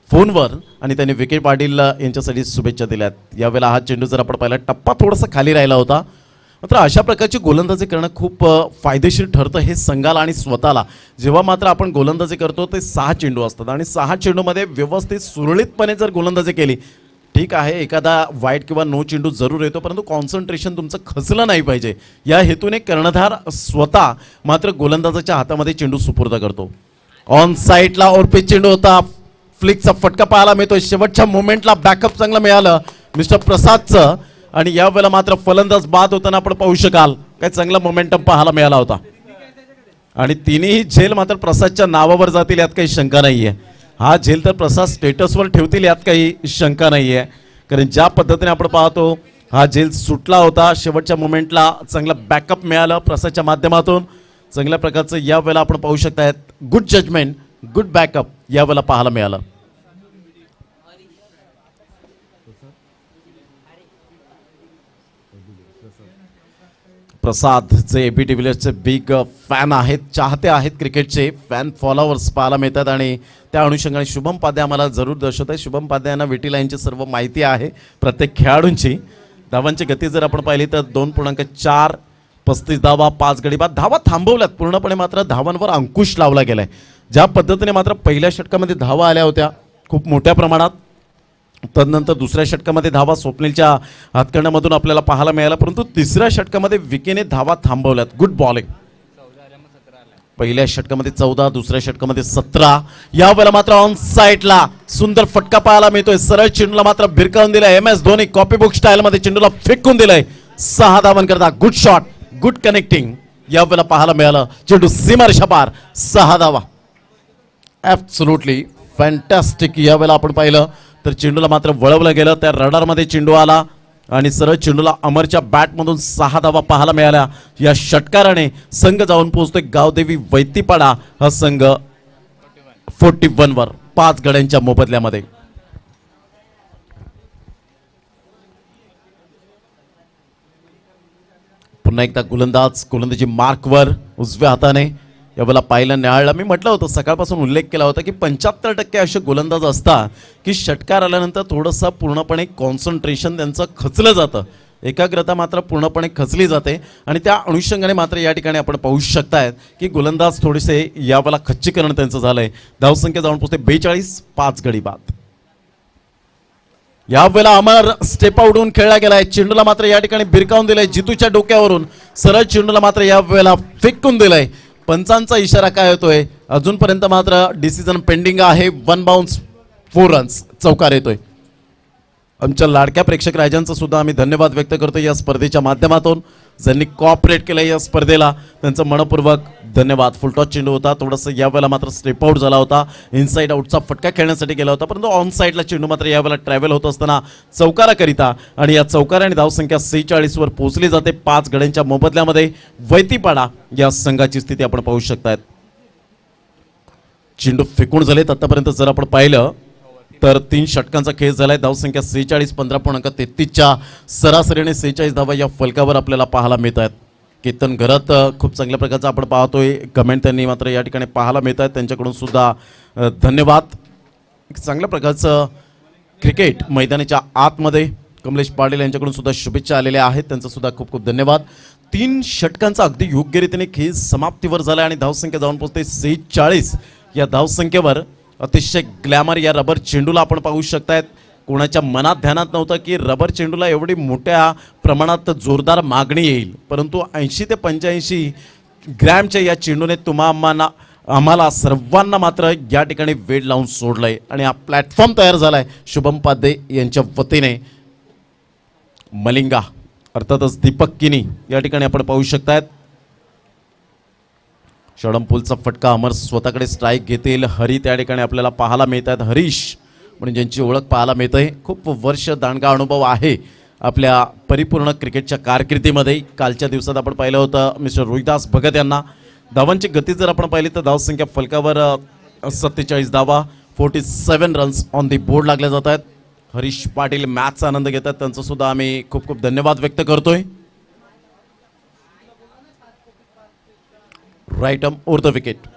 फोनवर आणि त्यांनी विकेट पाटील यांच्यासाठी शुभेच्छा दिल्यात. यावेळेला हा चेंडू जर आपण पाहिला टप्पा थोडासा खाली राहिला होता. मात्र अशा प्रकारची गोलंदाजी करणं खूप फायदेशीर ठरतं हे संघाला आणि स्वतःला. जेव्हा मात्र आपण गोलंदाजी करतो ते 6 चेंडू असतात आणि 6 चेंडूमध्ये व्यवस्थित सुरळीतपणे जर गोलंदाजी केली, ठीक आहे एखादा वाईट किंवा नो चेंडू जरूर येतो, परंतु कॉन्सन्ट्रेशन तुमचं खचलं नाही पाहिजे या हेतूने कर्णधार स्वतः मात्र गोलंदाजाच्या हातामध्ये चेंडू सुपूर्द करतो. ऑन साईडला ओरपीच चेंडू होता, फ्लिकचा फटका पाहायला मिळतोय. शेवटच्या मोमेंटला बॅकअप चांगलं मिळालं मिस्टर प्रसादचं आणि यावेळेला मात्र फलंदाज बाद होताना आपण पाहू शकाल काय चांगला मोमेंटम पाहायला मिळाला होता. आणि तिन्ही झेल मात्र प्रसादच्या नावावर जातील यात काही शंका नाहीये. हा झेल तर प्रसाद स्टेटसवर ठेवतील यात काही शंका नाही आहे. कारण ज्या पद्धतीने आपण पाहतो हा झेल सुटला होता, शेवटच्या मोमेंटला चांगला बॅकअप मिळालं प्रसादच्या माध्यमातून. चांगल्या प्रकारचं यावेळेला आपण पाहू शकतायत गुड जजमेंट, गुड बॅकअप यावेळेला पाहायला मिळालं. प्रसाद जे एबी डिव्हिलियर्सचे बिग फॅन आहेत, चाहते आहेत, क्रिकेटचे फॅन फॉलोअर्स पाहायला मिळतात आणि त्या अनुषंगाने शुभम पाध्ये आम्हाला जरूर दर्शवत आहे. शुभम पाध्ये यांना विटी लाईनची सर्व माहिती आहे प्रत्येक खेळाडूंची. धावांची गती जर आपण पाहिली तर 2.4 35 धावा 5 गडी बाद. धावा थांबवल्यात पूर्णपणे, मात्र धावांवर अंकुश लावला गेलाय. ज्या पद्धतीने मात्र पहिल्या षटकामध्ये धावा आल्या होत्या खूप मोठ्या प्रमाणात, तदनंतर दुसऱ्या षटकामध्ये धावा स्वप्नीलच्या हातकंड्यामधून आपल्याला पाहायला मिळाला, परंतु तिसऱ्या षटकामध्ये विकेने धावा थांबवल्यात. Good bowling. पहिल्या षटकामध्ये 14, दुसऱ्या षटकामध्ये 17. यावेळेला मात्र ऑन साईडला सुंदर फटका पाहायला मिळतोय. सरळ चेंडूला मात्र भिरकावून दिलाय. MS धोनी कॉपीबुक स्टाईल मध्ये चेंडूला फेकून दिलाय. 6 धावांकरता गुड शॉट, गुड कनेक्टिंग यावेळेला पाहायला मिळालं. चेंडू सीमारेषा पार 6 धावा. Absolutely fantastic. यावेळेला आपण पाहिलं तर चेंडूला मात्र वळवलं गेलं, त्या रडारमध्ये चेंडू आला आणि सरळ चेंडूला अमरच्या बॅटमधून 6 धावा पाहायला मिळाल्या. या षटकाराने संघ जाऊन पोहोचतोय गावदेवी वैतीपाडा हा संघ 41 वर 5 गड्यांच्या मोबदल्यामध्ये. पुन्हा एकदा गोलंदाजी मार्कवर उजव्या हाताने यावेळेला पाहिलं न्याहाळलं. मी म्हटलं होतं सकाळपासून उल्लेख केला होता की 75% असे गोलंदाज असतात की षटकार आल्यानंतर थोडंसं पूर्णपणे कॉन्सन्ट्रेशन त्यांचं खचलं जातं, एकाग्रता मात्र पूर्णपणे खचली जाते आणि त्या अनुषंगाने मात्र या ठिकाणी आपण पाहू शकतायत की गोलंदाज थोडेसे यावेळेला खच्चीकरण त्यांचं झालंय. धावसंख्या जाऊन पोहोचते 42, 5 गडी बाद. यावेळेला अमर स्टेप आउट होऊन खेळला गेलाय. चेंडूला मात्र या ठिकाणी भिरकावून दिलाय जितूच्या डोक्यावरून, सरळ चेंडूला मात्र या वेळेला फेकून दिलाय. पंचांचा इशारा काय होतोय अजूनपर्यंत मात्र डिसिजन पेंडिंग आहे. 1 बाउन्स 4 रन्स चौकार येतोय. आमच्या लाडक्या प्रेक्षक राजांचा सुद्धा आम्ही धन्यवाद व्यक्त करतो या स्पर्धेच्या माध्यमातून, ज्यांनी कॉपरेट केलं या स्पर्धेला त्यांचं मनपूर्वक धन्यवाद. फुलटॉस चेंडू होता, थोडंसं यावेळेला मात्र स्टेप आउट झाला होता, इनसाइड आउटचा फटका खेळण्यासाठी गेला होता, परंतु ऑन साईडला चेंडू मात्र यावेळेला ट्रॅव्हल होत असताना चौकाराकरिता आणि या चौकाराने धावसंख्या 46 वर पोहोचली जाते. 5 गड्यांच्या मोबदल्यामध्ये वैतीपाडा या संघाची स्थिती आपण पाहू शकतायत. चेंडू फेकून झालेत आतापर्यंत जर आपण पाहिलं तर 3 षटकांचा खेळ झालाय. धावसंख्या 46, 15.33च्या सरासरीने 46 धावा या फलकावर आपल्याला पाहायला मिळत आहेत. केतन घरात खूप चांगल्या प्रकारचा आपण पाहतोय कमेंट त्यांनी मात्र या ठिकाणी पाहायला मिळत आहेत, त्यांच्याकडून सुद्धा धन्यवाद. एक चांगल्या प्रकारचं क्रिकेट मैदानाच्या आतमध्ये कमलेश पाटील यांच्याकडून सुद्धा शुभेच्छा आलेल्या आहेत, त्यांचं सुद्धा खूप खूप धन्यवाद. 3 षटकांचा अगदी योग्य रीतीने खेळ समाप्तीवर झाला आणि धावसंख्या जाऊन पोहोचते 46 या धावसंख्येवर. अतिशय ग्लॅमर या रबर चेंडूला आपण पाहू शकतायत. कोणाच्या मनात ध्यानात नव्हतं की रबर चेंडूला एवढी मोठ्या प्रमाणात जोरदार मागणी येईल, परंतु 80 ते 85 ग्रॅमच्या या चेंडूने आम्हाला सर्वांना मात्र या ठिकाणी वेळ लावून सोडलंय आणि हा प्लॅटफॉर्म तयार झालाय शुभम पाध्ये यांच्या वतीने. मलिंगा अर्थातच दीपक किनी या ठिकाणी आपण पाहू शकतायत. षडंपूलचा फटका, अमर स्वतःकडे स्ट्राईक घेतील. हरी त्या ठिकाणी आपल्याला पाहायला मिळत आहेत, हरीश म्हणजे ज्यांची ओळख पाहायला मिळते. खूप वर्ष दांडगा अनुभव आहे आपल्या परिपूर्ण क्रिकेटच्या कारकिर्दीमध्ये. कालच्या दिवसात आपण पाहिलं होतं मिस्टर रोहिदास भगत यांना. धावांची गती जर आपण पाहिली तर धावसंख्या फलकावर 47 धावा, 47 रन्स ऑन दी बोर्ड लागले जात आहेत. हरीश पाटील मॅचचा आनंद घेतात, त्यांचं सुद्धा आम्ही खूप खूप धन्यवाद व्यक्त करतोय. Right arm over the wicket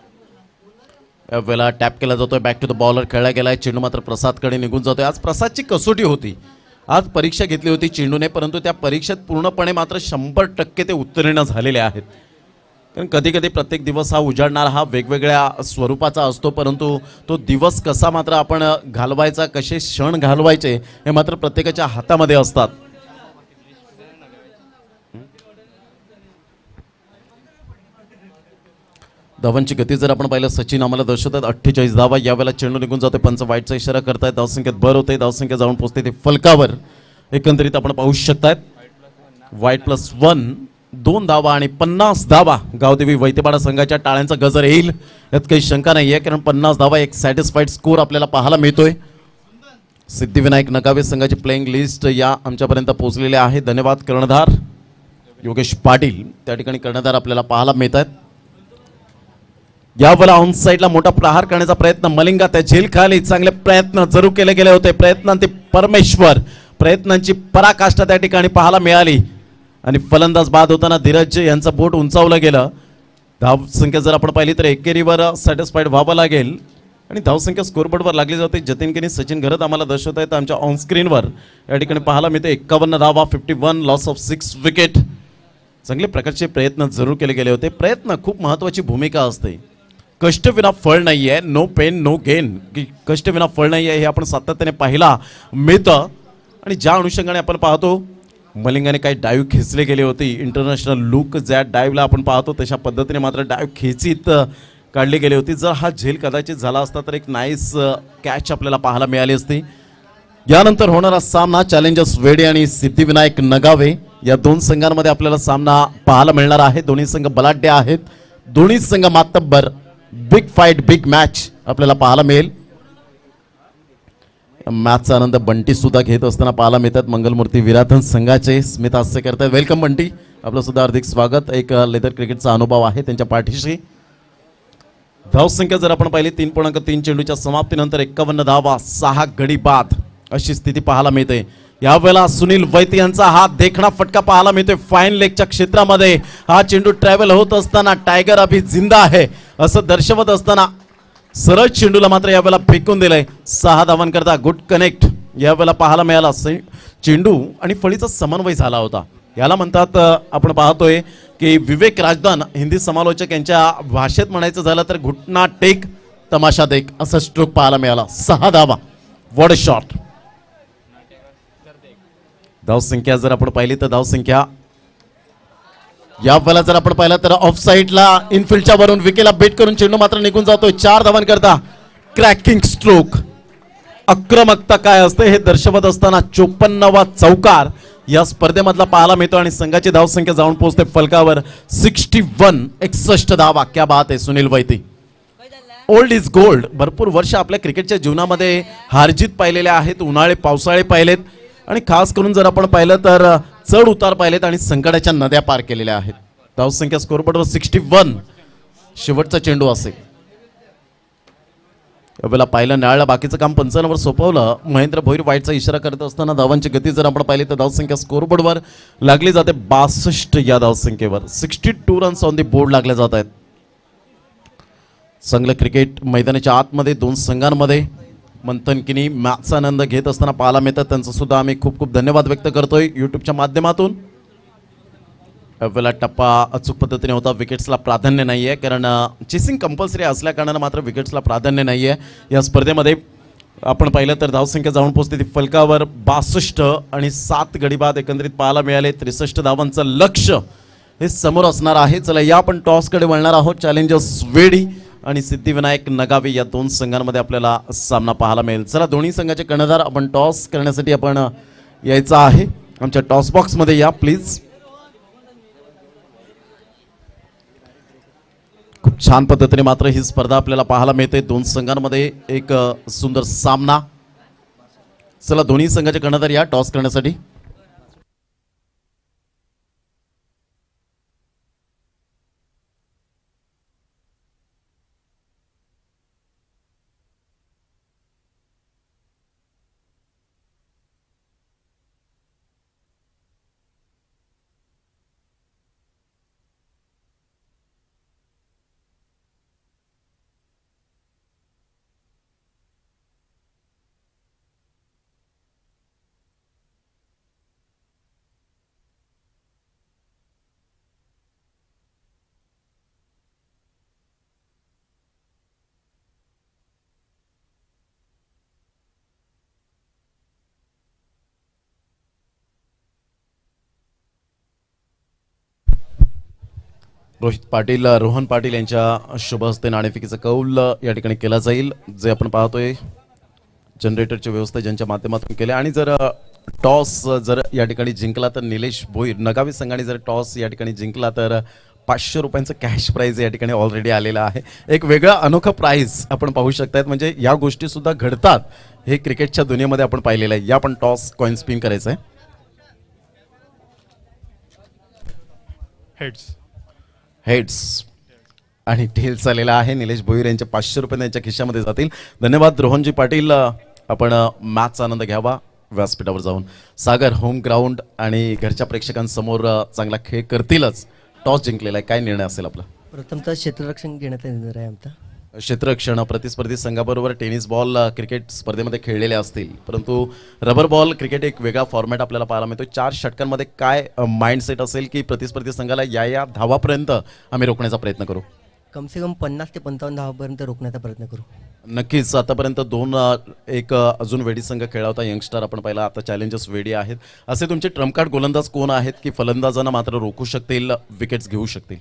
वेळेला टॅप केला जातोय. बॅक टू द बॉलर खेळला गेलाय. चेंडू मात्र प्रसादकडे निघून जातोय. आज प्रसादची कसोटी होती, आज परीक्षा घेतली होती चेंडूने, परंतु त्या परीक्षेत पूर्णपणे मात्र 100% ते उत्तीर्ण झालेले आहेत. कारण कधी कधी प्रत्येक दिवस हा उजाडणारा हा वेगवेगळ्या स्वरूपाचा असतो, परंतु तो दिवस कसा मात्र आपण घालवायचा, कसे क्षण घालवायचे हे मात्र प्रत्येकाच्या हातामध्ये असतात. धावांची गती जर आपण पाहिलं सचिन आम्हाला दर्शवतात 48 धावा. यावेळेला चेंडू निघून जातोय, पंच वाईटचा इशारा करतायत. धावसंख्येत भर होते, धावसंख्या जाऊन पोहोचते ते फलकावर. एकंदरीत आपण पाहू शकतायत वाईट +1 2 धावा आणि 50 धावा गावदेवी वैतेपाडा संघाच्या टाळ्यांचा गजर येईल यात काही शंका नाही आहे, कारण 50 धावा एक सॅटिस्फाईड स्कोर आपल्याला पाहायला मिळतोय. सिद्धिविनायक नगावे संघाची प्लेइंग लिस्ट या आमच्यापर्यंत पोहोचलेली आहे. धन्यवाद. कर्णधार योगेश पाटील त्या ठिकाणी कर्णधार आपल्याला पाहायला मिळत आहेत. यावेळेला ऑन साईडला मोठा प्रहार करण्याचा प्रयत्न मलिंगा त्या झेल खाली चांगले प्रयत्न जरूर केले गेले होते. प्रयत्नांती परमेश्वर, प्रयत्नांची पराकाष्ठा त्या ठिकाणी पाहायला मिळाली आणि फलंदाज बाद होताना धीरज यांचं बोट उंचावलं गेलं. धावसंख्या जर आपण पाहिली तर एकेरीवर सॅटिस्फाईड व्हावं लागेल आणि धावसंख्या स्कोरबोर्डवर लागली जाते. जतीन केनी सचिन घरत आम्हाला दर्शवत आहेत आमच्या ऑन स्क्रीनवर. या ठिकाणी पाहायला मिळते 51 धावा, 51 लॉस ऑफ 6 विकेट. चांगले प्रकारचे प्रयत्न जरूर केले गेले होते. प्रयत्न खूप महत्त्वाची भूमिका असते. कष्ट विना फळ नाही आहे, नो पेन नो गेन. की कष्ट विना फळ नाही आहे हे आपण सातत्याने पाहिला मिळतं आणि ज्या अनुषंगाने आपण पाहतो मलिंगाने काही डाईव्ह खेचले गेले होते. इंटरनॅशनल लुक ज्या डाईव्हला आपण पाहतो तशा पद्धतीने मात्र डाईव्ह खेचीत काढली गेली होती. जर हा झेल कदाचित झाला असता तर एक नाईस कॅच आपल्याला पाहायला मिळाली असती. यानंतर होणारा सामना चॅलेंजर्स वेडे आणि सिद्धिविनायक नगावे या 2 संघांमध्ये आपल्याला सामना पाहायला मिळणार आहे. दोन्ही संघ बलाढ्य आहेत, दोन्ही संघ मातब्बर. बिग फाईट, बिग मॅच आपल्याला पाहायला मिळेल. मॅचचा आनंद बंटी सुद्धा घेत असताना पाहायला मिळतात. मंगलमूर्ती विराधन संघाचे स्मित हास्य करतात. वेलकम बंटी, आपलं सुद्धा हार्दिक स्वागत. एक लेदर क्रिकेटचा अनुभव आहे त्यांच्या पाठीशी. धावसंख्या जर आपण पाहिली 3.3 चेंडूच्या समाप्तीनंतर 51 धावा, 6 गडी बाद अशी स्थिती पाहायला मिळते. यावेळेला सुनील वैद्य यांचा हा देखणा फटका पाहायला मिळतोय फाईन लेगच्या क्षेत्रामध्ये. हा चेंडू ट्रॅव्हल होत असताना टायगर अभि जिंदा आहे असं दर्शवत असताना सरळ चेंडूला मात्र यावेळेला फेकून दिलंय. 6 धावांकरता गुड कनेक्ट यावेळेला पाहायला मिळाला. चेंडू आणि फळीचा समन्वय झाला होता. याला म्हणतात आपण पाहतोय की विवेक राजदान हिंदी समालोचक यांच्या भाषेत म्हणायचं झालं तर घुटना टेक तमाशा देख असा स्ट्रोक पाहायला मिळाला. 6 धावा. What a shot. धावसंख्या जर आपण पाहिली तर धावसंख्या यावेळेला जर आपण पाहिलं तर ऑफ साईडला इनफिल्डच्या वरून विकेला बेट करून चेंडू मात्र निघून जातोय. 4 धावांकरता क्रॅकिंग स्ट्रोक. आक्रमकता काय असते हे दर्शवत असताना 54वा चौकार या स्पर्धेमधला पाहायला मिळतो आणि संघाची धावसंख्या जाऊन पोहोचते फलकावर 61. 61 धावा. क्या बात आहे Sunil Vaiti. Old is gold. भरपूर वर्ष आपल्या क्रिकेटच्या जीवनामध्ये हारजीत पाहिलेले आहेत, उन्हाळे पावसाळे पाहिलेत आणि खास करून जर आपण पाहिलं तर चढ उतार पाहिलेत आणि संकटाच्या नद्या पार केलेल्या आहेत. धावसंख्या स्कोरबोर्डवर 61. शेवटचा चेंडू असेल. यावेळेला पाहिलं न्यायालय बाकीचं काम पंचांवर सोपवलं. महेंद्र भोईर वाईटचा इशारा करत असताना धावांची गती जर आपण पाहिली तर धावसंख्या स्कोरबोर्डवर लागली जाते 62. या धावसंख्येवर 62 रन्स ऑन दी बोर्ड लागले जात आहेत. चांगलं क्रिकेट मैदानाच्या आतमध्ये दोन संघांमध्ये मंथनकिनी मॅचचा आनंद घेत असताना पाहायला मिळतात. त्यांचं सुद्धा आम्ही खूप खूप धन्यवाद व्यक्त करतोय यूट्यूबच्या माध्यमातून. यावेळेला टप्पा अचूक पद्धतीने होता. विकेट्सला प्राधान्य नाही आहे कारण चेसिंग कंपल्सरी असल्या कारणानं मात्र विकेट्सला प्राधान्य नाही आहे या स्पर्धेमध्ये. आपण पाहिलं तर धावसंख्या जाऊन पोहोचते ती फलकावर 62 आणि 7 गडी बाद एकंदरीत पाहायला मिळाले. 63 धावांचं लक्ष हे समोर असणार आहे. चला या आपण टॉसकडे वळणार आहोत. चॅलेंजर्स वेडी आणि सिद्धिविनायक नगावे या दोन संघांमध्ये आपल्याला सामना पाहायला मिळेल. चला दोन्ही संघाचे कर्णधार आपण टॉस करण्यासाठी आपण यायचं आहे. आमच्या टॉस बॉक्समध्ये या प्लीज. खूप छान पद्धतीने मात्र ही स्पर्धा आपल्याला पाहायला मिळते. दोन संघांमध्ये एक सुंदर सामना. चला दोन्ही संघाचे कर्णधार या टॉस करण्यासाठी. रोहन पाटील यांच्या शुभ हस्ते नाणेफेकीचा कौल या ठिकाणी केला जाईल. जे आपण पाहतोय जनरेटरची व्यवस्था ज्यांच्या माध्यमातून केली. आणि जर टॉस जर या ठिकाणी जिंकला तर निलेश भोईर नगावी संघाने जर टॉस या ठिकाणी जिंकला तर 500 रुपयांचं कॅश प्राईज या ठिकाणी ऑलरेडी आलेलं आहे. एक वेगळा अनोखा प्राईज आपण पाहू शकतायत. म्हणजे या गोष्टी सुद्धा घडतात हे क्रिकेटच्या दुनियेमध्ये आपण पाहिलेलं आहे. या आपण टॉस कॉइन स्पिन करायचं आहे. हेड्स आणि टेल्स आलेला आहे. निलेश भोईर यांचे 500 रुपये त्यांच्या खिशामध्ये जातील. धन्यवाद रोहनजी पाटील. आपण मॅचचा आनंद घ्यावा व्यासपीठावर जाऊन. सागर होम ग्राउंड आणि घरच्या प्रेक्षकांसमोर चांगला खेळ करतीलच. टॉस जिंकलेला आहे. काय निर्णय असेल आपला? प्रथमतः क्षेत्ररक्षण घेण्याचा निर्णय आहे आमचा. क्षेत्ररक्षण प्रतिस्पर्धी संघाबरोबर टेनिस बॉल क्रिकेट स्पर्धेमध्ये खेळलेले असतील, परंतु रबर बॉल क्रिकेट एक वेगळा फॉर्मॅट आपल्याला पाहायला मिळतो. 4 षटकांमध्ये काय माइंडसेट असेल की प्रतिस्पर्धी संघाला या धावापर्यंत आम्ही रोखण्याचा प्रयत्न करू? कम से कम 50 ते 55 धावापर्यंत रोखण्याचा प्रयत्न करू. नक्कीच. आतापर्यंत एक अजून वेडी संघ खेळला होता यंगस्टर आपण पाहिला. आता चॅलेंजर्स वेडी आहेत. असे तुमचे ट्रम्प कार्ड गोलंदाज कोण आहेत की फलंदाजांना मात्र रोखू शकतील, विकेट्स घेऊ शकतील?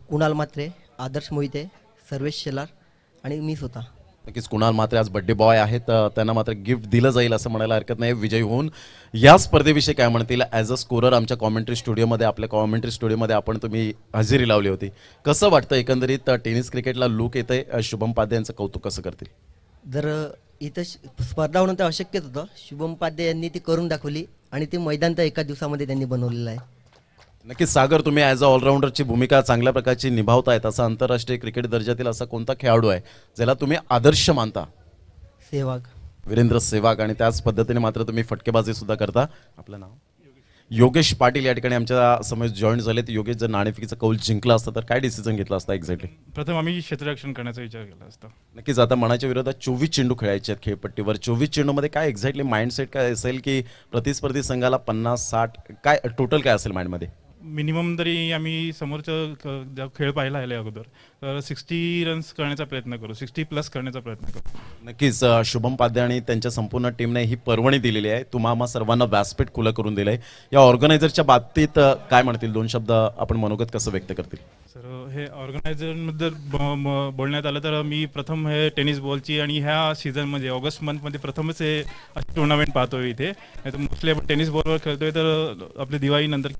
कुणाल मात्रे, आदर्श मोहिते, सर्वेश शेलार आणि मी स्वतः. नक्कीच. कुणाल मात्रे आज बड्डे बॉय आहेत. त्यांना मात्र गिफ्ट दिलं जाईल असं म्हणायला हरकत नाही. विजयी होऊन या स्पर्धेविषयी काय म्हणतील? ॲज अ स्कोरर आमच्या कॉमेंट्री स्टुडिओमध्ये, आपल्या कॉमेंट्री स्टुडिओमध्ये आपण तुम्ही हजेरी लावली होती. कसं वाटतं एकंदरीत टेनिस क्रिकेटला लूक येते? शुभम पाध्ये यांचं कौतुक कसं करतील? जर इथं स्पर्धा होणं तर अशक्यच होतं. शुभम पाध्ये यांनी ती करून दाखवली आणि ते मैदान तर एका दिवसामध्ये त्यांनी बनवलेलं आहे. नक्कीच. सागर, तुम्ही ॲज अ ऑलराऊंडरची भूमिका चांगल्या प्रकारची निभावतायत. असा आंतरराष्ट्रीय क्रिकेट दर्जातील असा कोणता खेळाडू आहे ज्याला तुम्ही आदर्श मानता? सेहवाग. वीरेंद्र सेवाग आणि त्याच पद्धतीने मात्र तुम्ही फटकेबाजी सुद्धा करता. आपलं नाव? योगेश पाटील या ठिकाणी आमच्या समोर जॉईन झाले. तर योगेश, जर नाणेफेकीचा कौल जिंकला असता तर काय डिसिजन घेतला असता एक्झॅक्टली? प्रथम आम्ही क्षेत्ररक्षण करण्याचा विचार केला असता. नक्कीच. आता मनाच्या विरोधात 24 चेंडू खेळायचे आहेत खेळपट्टीवर. 24 चेंडूमध्ये काय एक्झॅक्टली माइंडसेट काय असेल, की प्रतिस्पर्धी संघाला 50-60 काय टोटल काय असेल माइंडमध्ये? मिनिमम तरी आम्ही समोरचा खेळ पाहिला आहे अगोदर, तर 60 रन्स करण्याचा प्रयत्न करू, 60+ करण्याचा प्रयत्न करू. नक्कीच. शुभम पाध्ये आणि त्यांच्या संपूर्ण टीमने ही पर्वणी दिलेली आहे. तुम्हा सर्वांना व्यासपीठ खुलं करून दिलंय. या ऑर्गनायझरच्या बाबतीत काय म्हणतील, 2 शब्द आपण मनोगत कसं व्यक्त करतील? सर, हे ऑर्गनायझरबद्दल बोलण्यात आलं तर मी प्रथम हे टेनिस बॉलची आणि ह्या सीझनमध्ये ऑगस्ट मंथमध्ये प्रथमच हे टुर्नामेंट पाहतोय इथे. नाही तर मोस्टली आपण टेनिस बॉलवर खेळतोय, तर आपली दिवाळीनंतर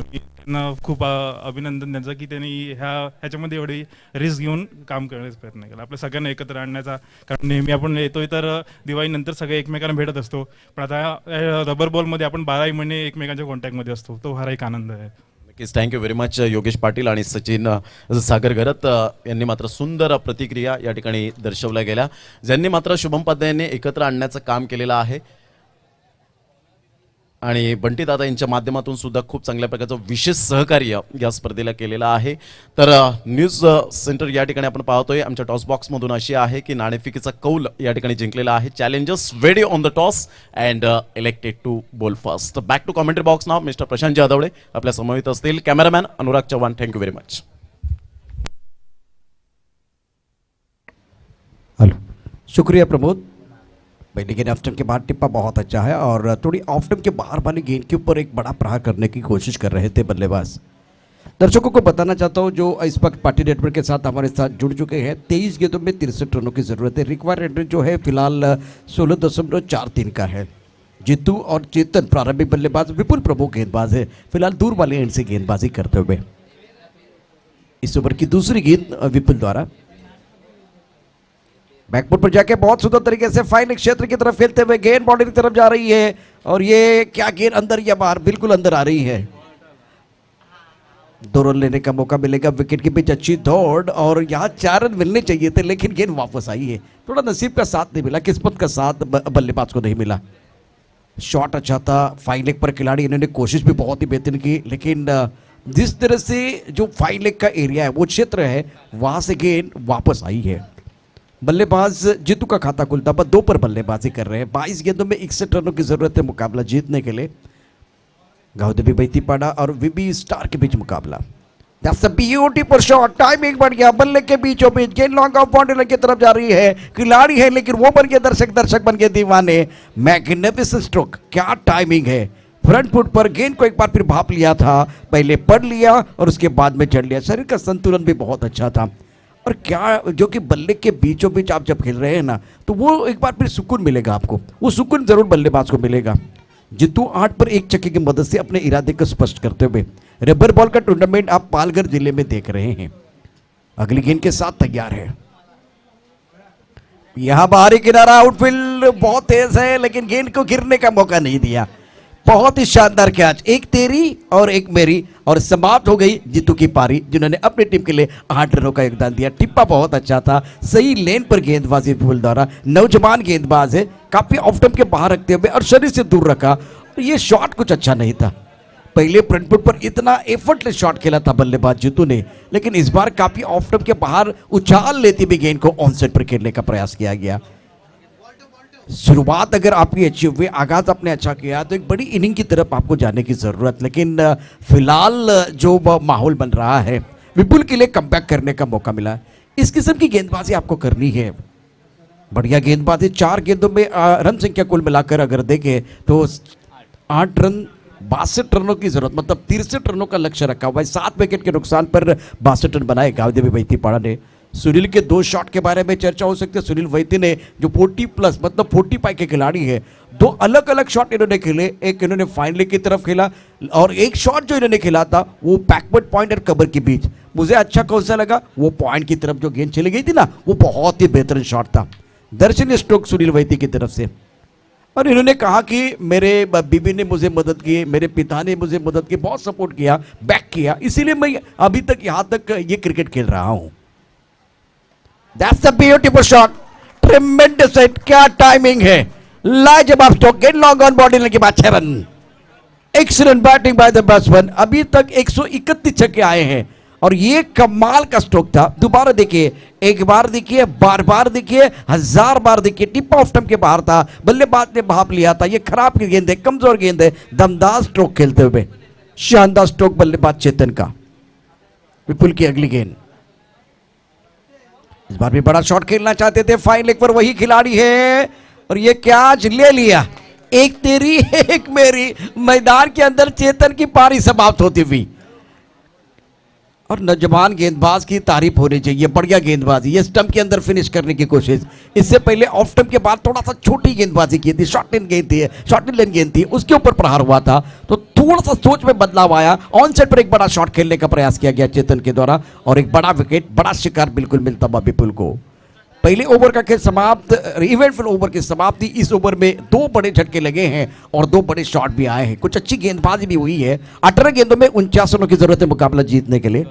त्यांना खूप अभिनंदन त्यांचं की त्यांनी ह्याच्यामध्ये एवढी रिस्क घेऊन काम करण्याचा प्रयत्न केला, आपल्या सगळ्यांना एकत्र आणण्याचा. कारण नेहमी आपण येतोय तर दिवाळीनंतर सगळे एकमेकांना भेटत असतो, पण आता रबर बॉलमध्ये आपण 12 महिने एकमेकांच्या कॉन्टॅक्टमध्ये असतो. तो हा एक आनंद आहे. नक्कीच. Thank you very much Yogesh Patil आणि सचिन सागर गरत यांनी मात्र सुंदर प्रतिक्रिया या ठिकाणी दर्शवल्या गेल्या, ज्यांनी मात्र शुभम पाध्ये यांनी एकत्र आणण्याचं काम केलेलं आहे. आणि बंटी दादा यांच्या माध्यमातून सुद्धा खूप चांगल्या प्रकारचं विशेष सहकार्य या स्पर्धेला केलेलं आहे. तर न्यूज सेंटर या ठिकाणी आपण पाहतोय, आमच्या टॉस बॉक्समधून अशी आहे की नाणेफेकीचा कौल या ठिकाणी जिंकलेला आहे. Challengers ready on the toss and elected to bowl first. Back to commentary box नाव मिस्टर प्रशांत जाधवळे आपल्या समवेत असतील. Cameraman Anurag Chavan, thank you very much. Hello, शुक्रिया प्रमोद. पहले गेंद ऑफ स्टंप के बाद टिप्पा बहुत अच्छा है और थोड़ी ऑफ स्टंप के बाहर वाली गेंद के ऊपर एक बड़ा प्रहार करने की कोशिश कर रहे थे बल्लेबाज. दर्शकों को बताना चाहता हूं, जो इस वक्त पार्टी नेटवर्क के साथ हमारे साथ जुड़ चुके हैं, 23 गेंदों में 63 रनों की ज़रूरत है. रिक्वायर्ड रन जो है फिलहाल 16.43 का है. जीतू और चेतन प्रारंभिक बल्लेबाज, विपुल प्रभु गेंदबाज है फिलहाल दूर वाले एंड से गेंदबाजी करते हुए. इस ओवर की दूसरी गेंद विपुल द्वारा बैकफुट पर जाके बहुत सुंदर तरीके से फाइनल क्षेत्र की तरफ खेलते हुए गेंद बॉडी की तरफ जा रही है. और ये क्या गेंद अंदर या बाहर, बिल्कुल अंदर आ रही है. 2 रन लेने का मौका मिलेगा. विकेट के बीच अच्छी दौड़ और यहाँ 4 रन मिलने चाहिए थे, लेकिन गेंद वापस आई है. थोड़ा नसीब का साथ नहीं मिला, किस्मत का साथ बल्लेबाज को नहीं मिला. शॉट अच्छा था, फाइन लेग पर खिलाड़ी, इन्होंने कोशिश भी बहुत ही बेहतरीन की, लेकिन जिस तरह से जो फाइन लेग का एरिया है, वो क्षेत्र है, वहाँ से गेंद वापस आई है. बल्लेबाज जीतू का खाता खुलता पर 2 पर बल्लेबाजी कर रहे हैं. 22 गेंदों में 61 रनों की जरूरत है मुकाबला जीतने के लिए. गाउदेवी बैतीपाड़ा और वीबी स्टार के बीच मुकाबला. That's a beautiful shot. Timing बढ़ गया, बल्ले के बीचों बीच गेंद लॉन्ग ऑफ बाउंड्री की तरफ जा रही है. खिलाड़ी है लेकिन वो बन गए दर्शक बन गए दीवाने. मैग्निफिसेंट स्ट्रोक, क्या टाइमिंग है. फ्रंट फुट पर गेंद को एक बार फिर भाप लिया था, पहले पढ़ लिया और उसके बाद में चढ़ लिया. शरीर का संतुलन भी बहुत अच्छा था. और क्या जो कि बल्ले के बीचों बीच आप जब खेल रहे हैं ना, तो वो एक बार फिर सुकून मिलेगा आपको, वो सुकून जरूर बल्लेबाज को मिलेगा. जितू 8 पर 1 छक्के की मदद से अपने इरादे को स्पष्ट करते हुए रबर बॉल का टूर्नामेंट आप पालघर जिले में देख रहे हैं. अगली गेंद के साथ तैयार है. यहां बाहरी किनारा, आउटफील्ड बहुत तेज है लेकिन गेंद को गिरने का मौका नहीं दिया. बहुत ही शानदार कैच, एक तेरी और एक मेरी, और समाप्त हो गई जीतू की पारी, जिन्होंने अपनी टीम के लिए 8 रनों का योगदान दिया. टिप्पा बहुत अच्छा था, सही लेन पर गेंदबाजी विपुल द्वारा. नौजवान गेंदबाज है, काफी ऑफ स्टंप के बाहर रखते हुए और शरीर से दूर रखा. ये शॉट कुछ अच्छा नहीं था. पहले फ्रंट फुट पर इतना एफर्टलेस शॉट खेला था बल्लेबाज जीतू ने, लेकिन इस बार काफी ऑफ स्टंप के बाहर उछाल लेती भी गेंद को ऑन साइड पर खेलने का प्रयास किया गया. शुरुआत अगर आपकी अच्छी हुई, आगाज आपने अच्छा किया, तो एक बड़ी इनिंग की तरफ आपको जाने की जरूरत. लेकिन फिलहाल जो माहौल बन रहा है, विपुल के लिए कमबैक करने का मौका मिला. इस किस्म की गेंदबाजी आपको करनी है. बढ़िया गेंदबाजी. 4 गेंदों में रन संख्या कुल मिलाकर अगर देखें तो 8 रन, 62 रनों की जरूरत, मतलब 63 रनों का लक्ष्य रखा हुआ है. 7 विकेट के नुकसान पर 62 रन बनाए गावदेवी बैतीपाड़ा ने. सुनील के 2 शॉट के बारे में चर्चा हो सकती है. सुनील वैद्य ने जो 40+ मतलब 45 के खिलाड़ी है, 2 अलग अलग शॉट इन्होंने खेले. एक इन्होंने फाइनल की तरफ खेला और एक शॉट जो इन्होंने खेला था वो बैकवर्ड पॉइंट और कवर के बीच. मुझे अच्छा कौन सा लगा, वो पॉइंट की तरफ जो गेंद चली गई थी ना, वो बहुत ही बेहतरीन शॉट था. दर्शनीय स्ट्रोक सुनील वैद्य की तरफ से. और इन्होंने कहा कि मेरे बीबी ने मुझे मदद की, मेरे पिता ने मुझे मदद की, बहुत सपोर्ट किया, बैक किया, इसीलिए मैं अभी तक यहाँ तक ये क्रिकेट खेल रहा हूँ. That's a beautiful shot. ट्रेमेंडस hit, क्या टाइमिंग है, लाजवाब स्ट्रोक, गेंद लॉन्ग ऑन बॉडी लगने के बाद 6 run. Excellent batting by the batsman. अभी तक 131 छक्के आए हैं और ये कमाल का स्ट्रोक था। दोबारा देखिए, एक बार देखिए, बार बार देखिए, 1000 बार देखिए, टिप ऑफ स्टंप के बाहर था, बल्लेबाज ने भाप लिया था। ये खराब की गेंद है, कमजोर गेंद है, दमदार स्ट्रोक खेलते हुए, शानदार स्ट्रोक बल्लेबाज चेतन का। विपुल की अगली गेंद, इस बार भी बड़ा शॉट खेलना चाहते थे, फाइन लेग पर वही खिलाड़ी है और ये कैच ले लिया। एक तेरी एक मेरी, मैदान के अंदर चेतन की पारी समाप्त होती हुई। और नौजवान गेंदबाज की तारीफ होनी चाहिए, बढ़िया गेंदबाजी, ये स्टंप के अंदर फिनिश करने की कोशिश। इससे पहले ऑफ स्टंप के बाद थोड़ा सा छोटी गेंदबाजी की थी, शॉर्ट इन गेंद थी, शॉर्ट इन लेन गेंद थी, उसके ऊपर प्रहार हुआ था, तो थोड़ा सा सोच में बदलाव आया। ऑन साइड पर एक बड़ा शॉट खेलने का प्रयास किया गया चेतन के द्वारा और एक बड़ा विकेट, बड़ा शिकार बिल्कुल मिलता हुआ विपुल को। पहले ओवर का खेल समाप्त, इवेंटफुल ओवर की समाप्ति। इस ओवर में 2 बड़े झटके लगे हैं और 2 बड़े शॉट भी आए हैं, कुछ अच्छी गेंदबाजी भी हुई है। 18 गेंदों में 49 रनों की जरूरत है मुकाबला जीतने के लिए।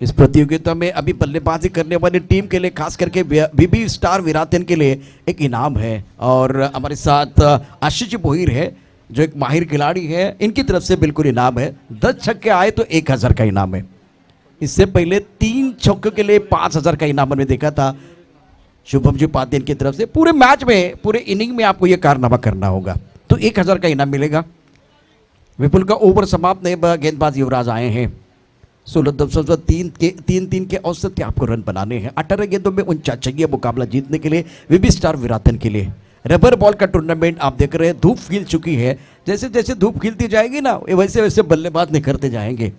इस प्रतियोगिता में अभी बल्लेबाजी करने वाली टीम के लिए, खास करके बीबी स्टार विराटन के लिए एक इनाम है और हमारे साथ आशीष भोईर है जो एक माहिर खिलाड़ी है, इनकी तरफ से बिल्कुल इनाम है। 10 छक्के आए तो 1000 का इनाम है। इससे पहले 3 छक्कों के लिए 5000 का इनाम हमने देखा था शुभम जी उपाध्याय की तरफ से। पूरे मैच में, पूरे इनिंग में आपको यह कारनामा करना होगा तो 1000 का इनाम मिलेगा। विपुल का ओवर समाप्त नहीं, गेंदबाज युवराज आए हैं। 16.3 के औसत से आपको रन बनाने हैं। 18 गेंदों में 49 चाहिए मुकाबला जीतने के लिए बीबी स्टार विराटन के लिए। रबर बॉल का टूर्नामेंट आप देख रहे हैं, धूप खिल चुकी है। जैसे जैसे धूप खिलती जाएगी ना, वैसे वैसे बल्लेबाज निखरते जाएंगे।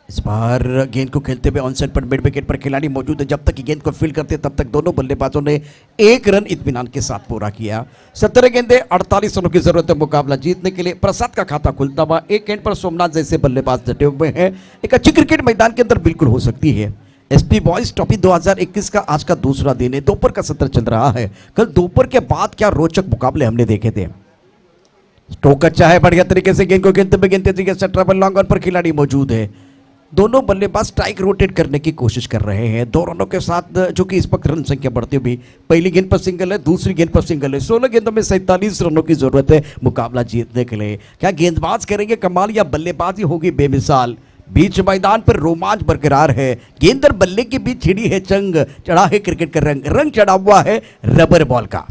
इस बार गेंद को खेलते हुए ऑनसाइड पर मिड विकेट पर खिलाड़ी मौजूद है। जब तक गेंद को फील करते तब तक दोनों बल्लेबाजों ने 1 रन इत्मीनान के साथ पूरा किया। 17 गेंदे 48 रनों की जरूरत है मुकाबला जीतने के लिए। प्रसाद का खाता खुलता हुआ, एक गेंद पर सोमनाथ जैसे बल्लेबाज डटे हुए हैं। एक अच्छी क्रिकेट मैदान के अंदर बिल्कुल हो सकती है। एसपी बॉयज ट्रॉफी 2021 का आज का दूसरा दिन है। दोपहर का सत्र चल रहा है। कल दोपहर के बाद क्या रोचक मुकाबले हमने देखे थे। स्ट्रोक अच्छा है, बढ़िया तरीके से गेंद को खेलते हुए गेंद तरीके से ट्रबल लॉन्ग ऑन पर खिलाड़ी मौजूद है। दोनों बल्लेबाज स्ट्राइक रोटेट करने की कोशिश कर रहे हैं 2 रनों के साथ, जो कि इस वक्त रन संख्या बढ़ती हुई। पहली गेंद पर सिंगल है, दूसरी गेंद पर सिंगल है। 16 गेंदों में 47 रनों की जरूरत है मुकाबला जीतने के लिए। क्या गेंदबाज करेंगे कमाल या बल्लेबाजी होगी बेमिसाल। बीच मैदान पर रोमांच बरकरार है। गेंद और बल्ले के बीच छिड़ी है जंग, चढ़ा है क्रिकेट का रंग, रंग चढ़ा हुआ है रबर बॉल का।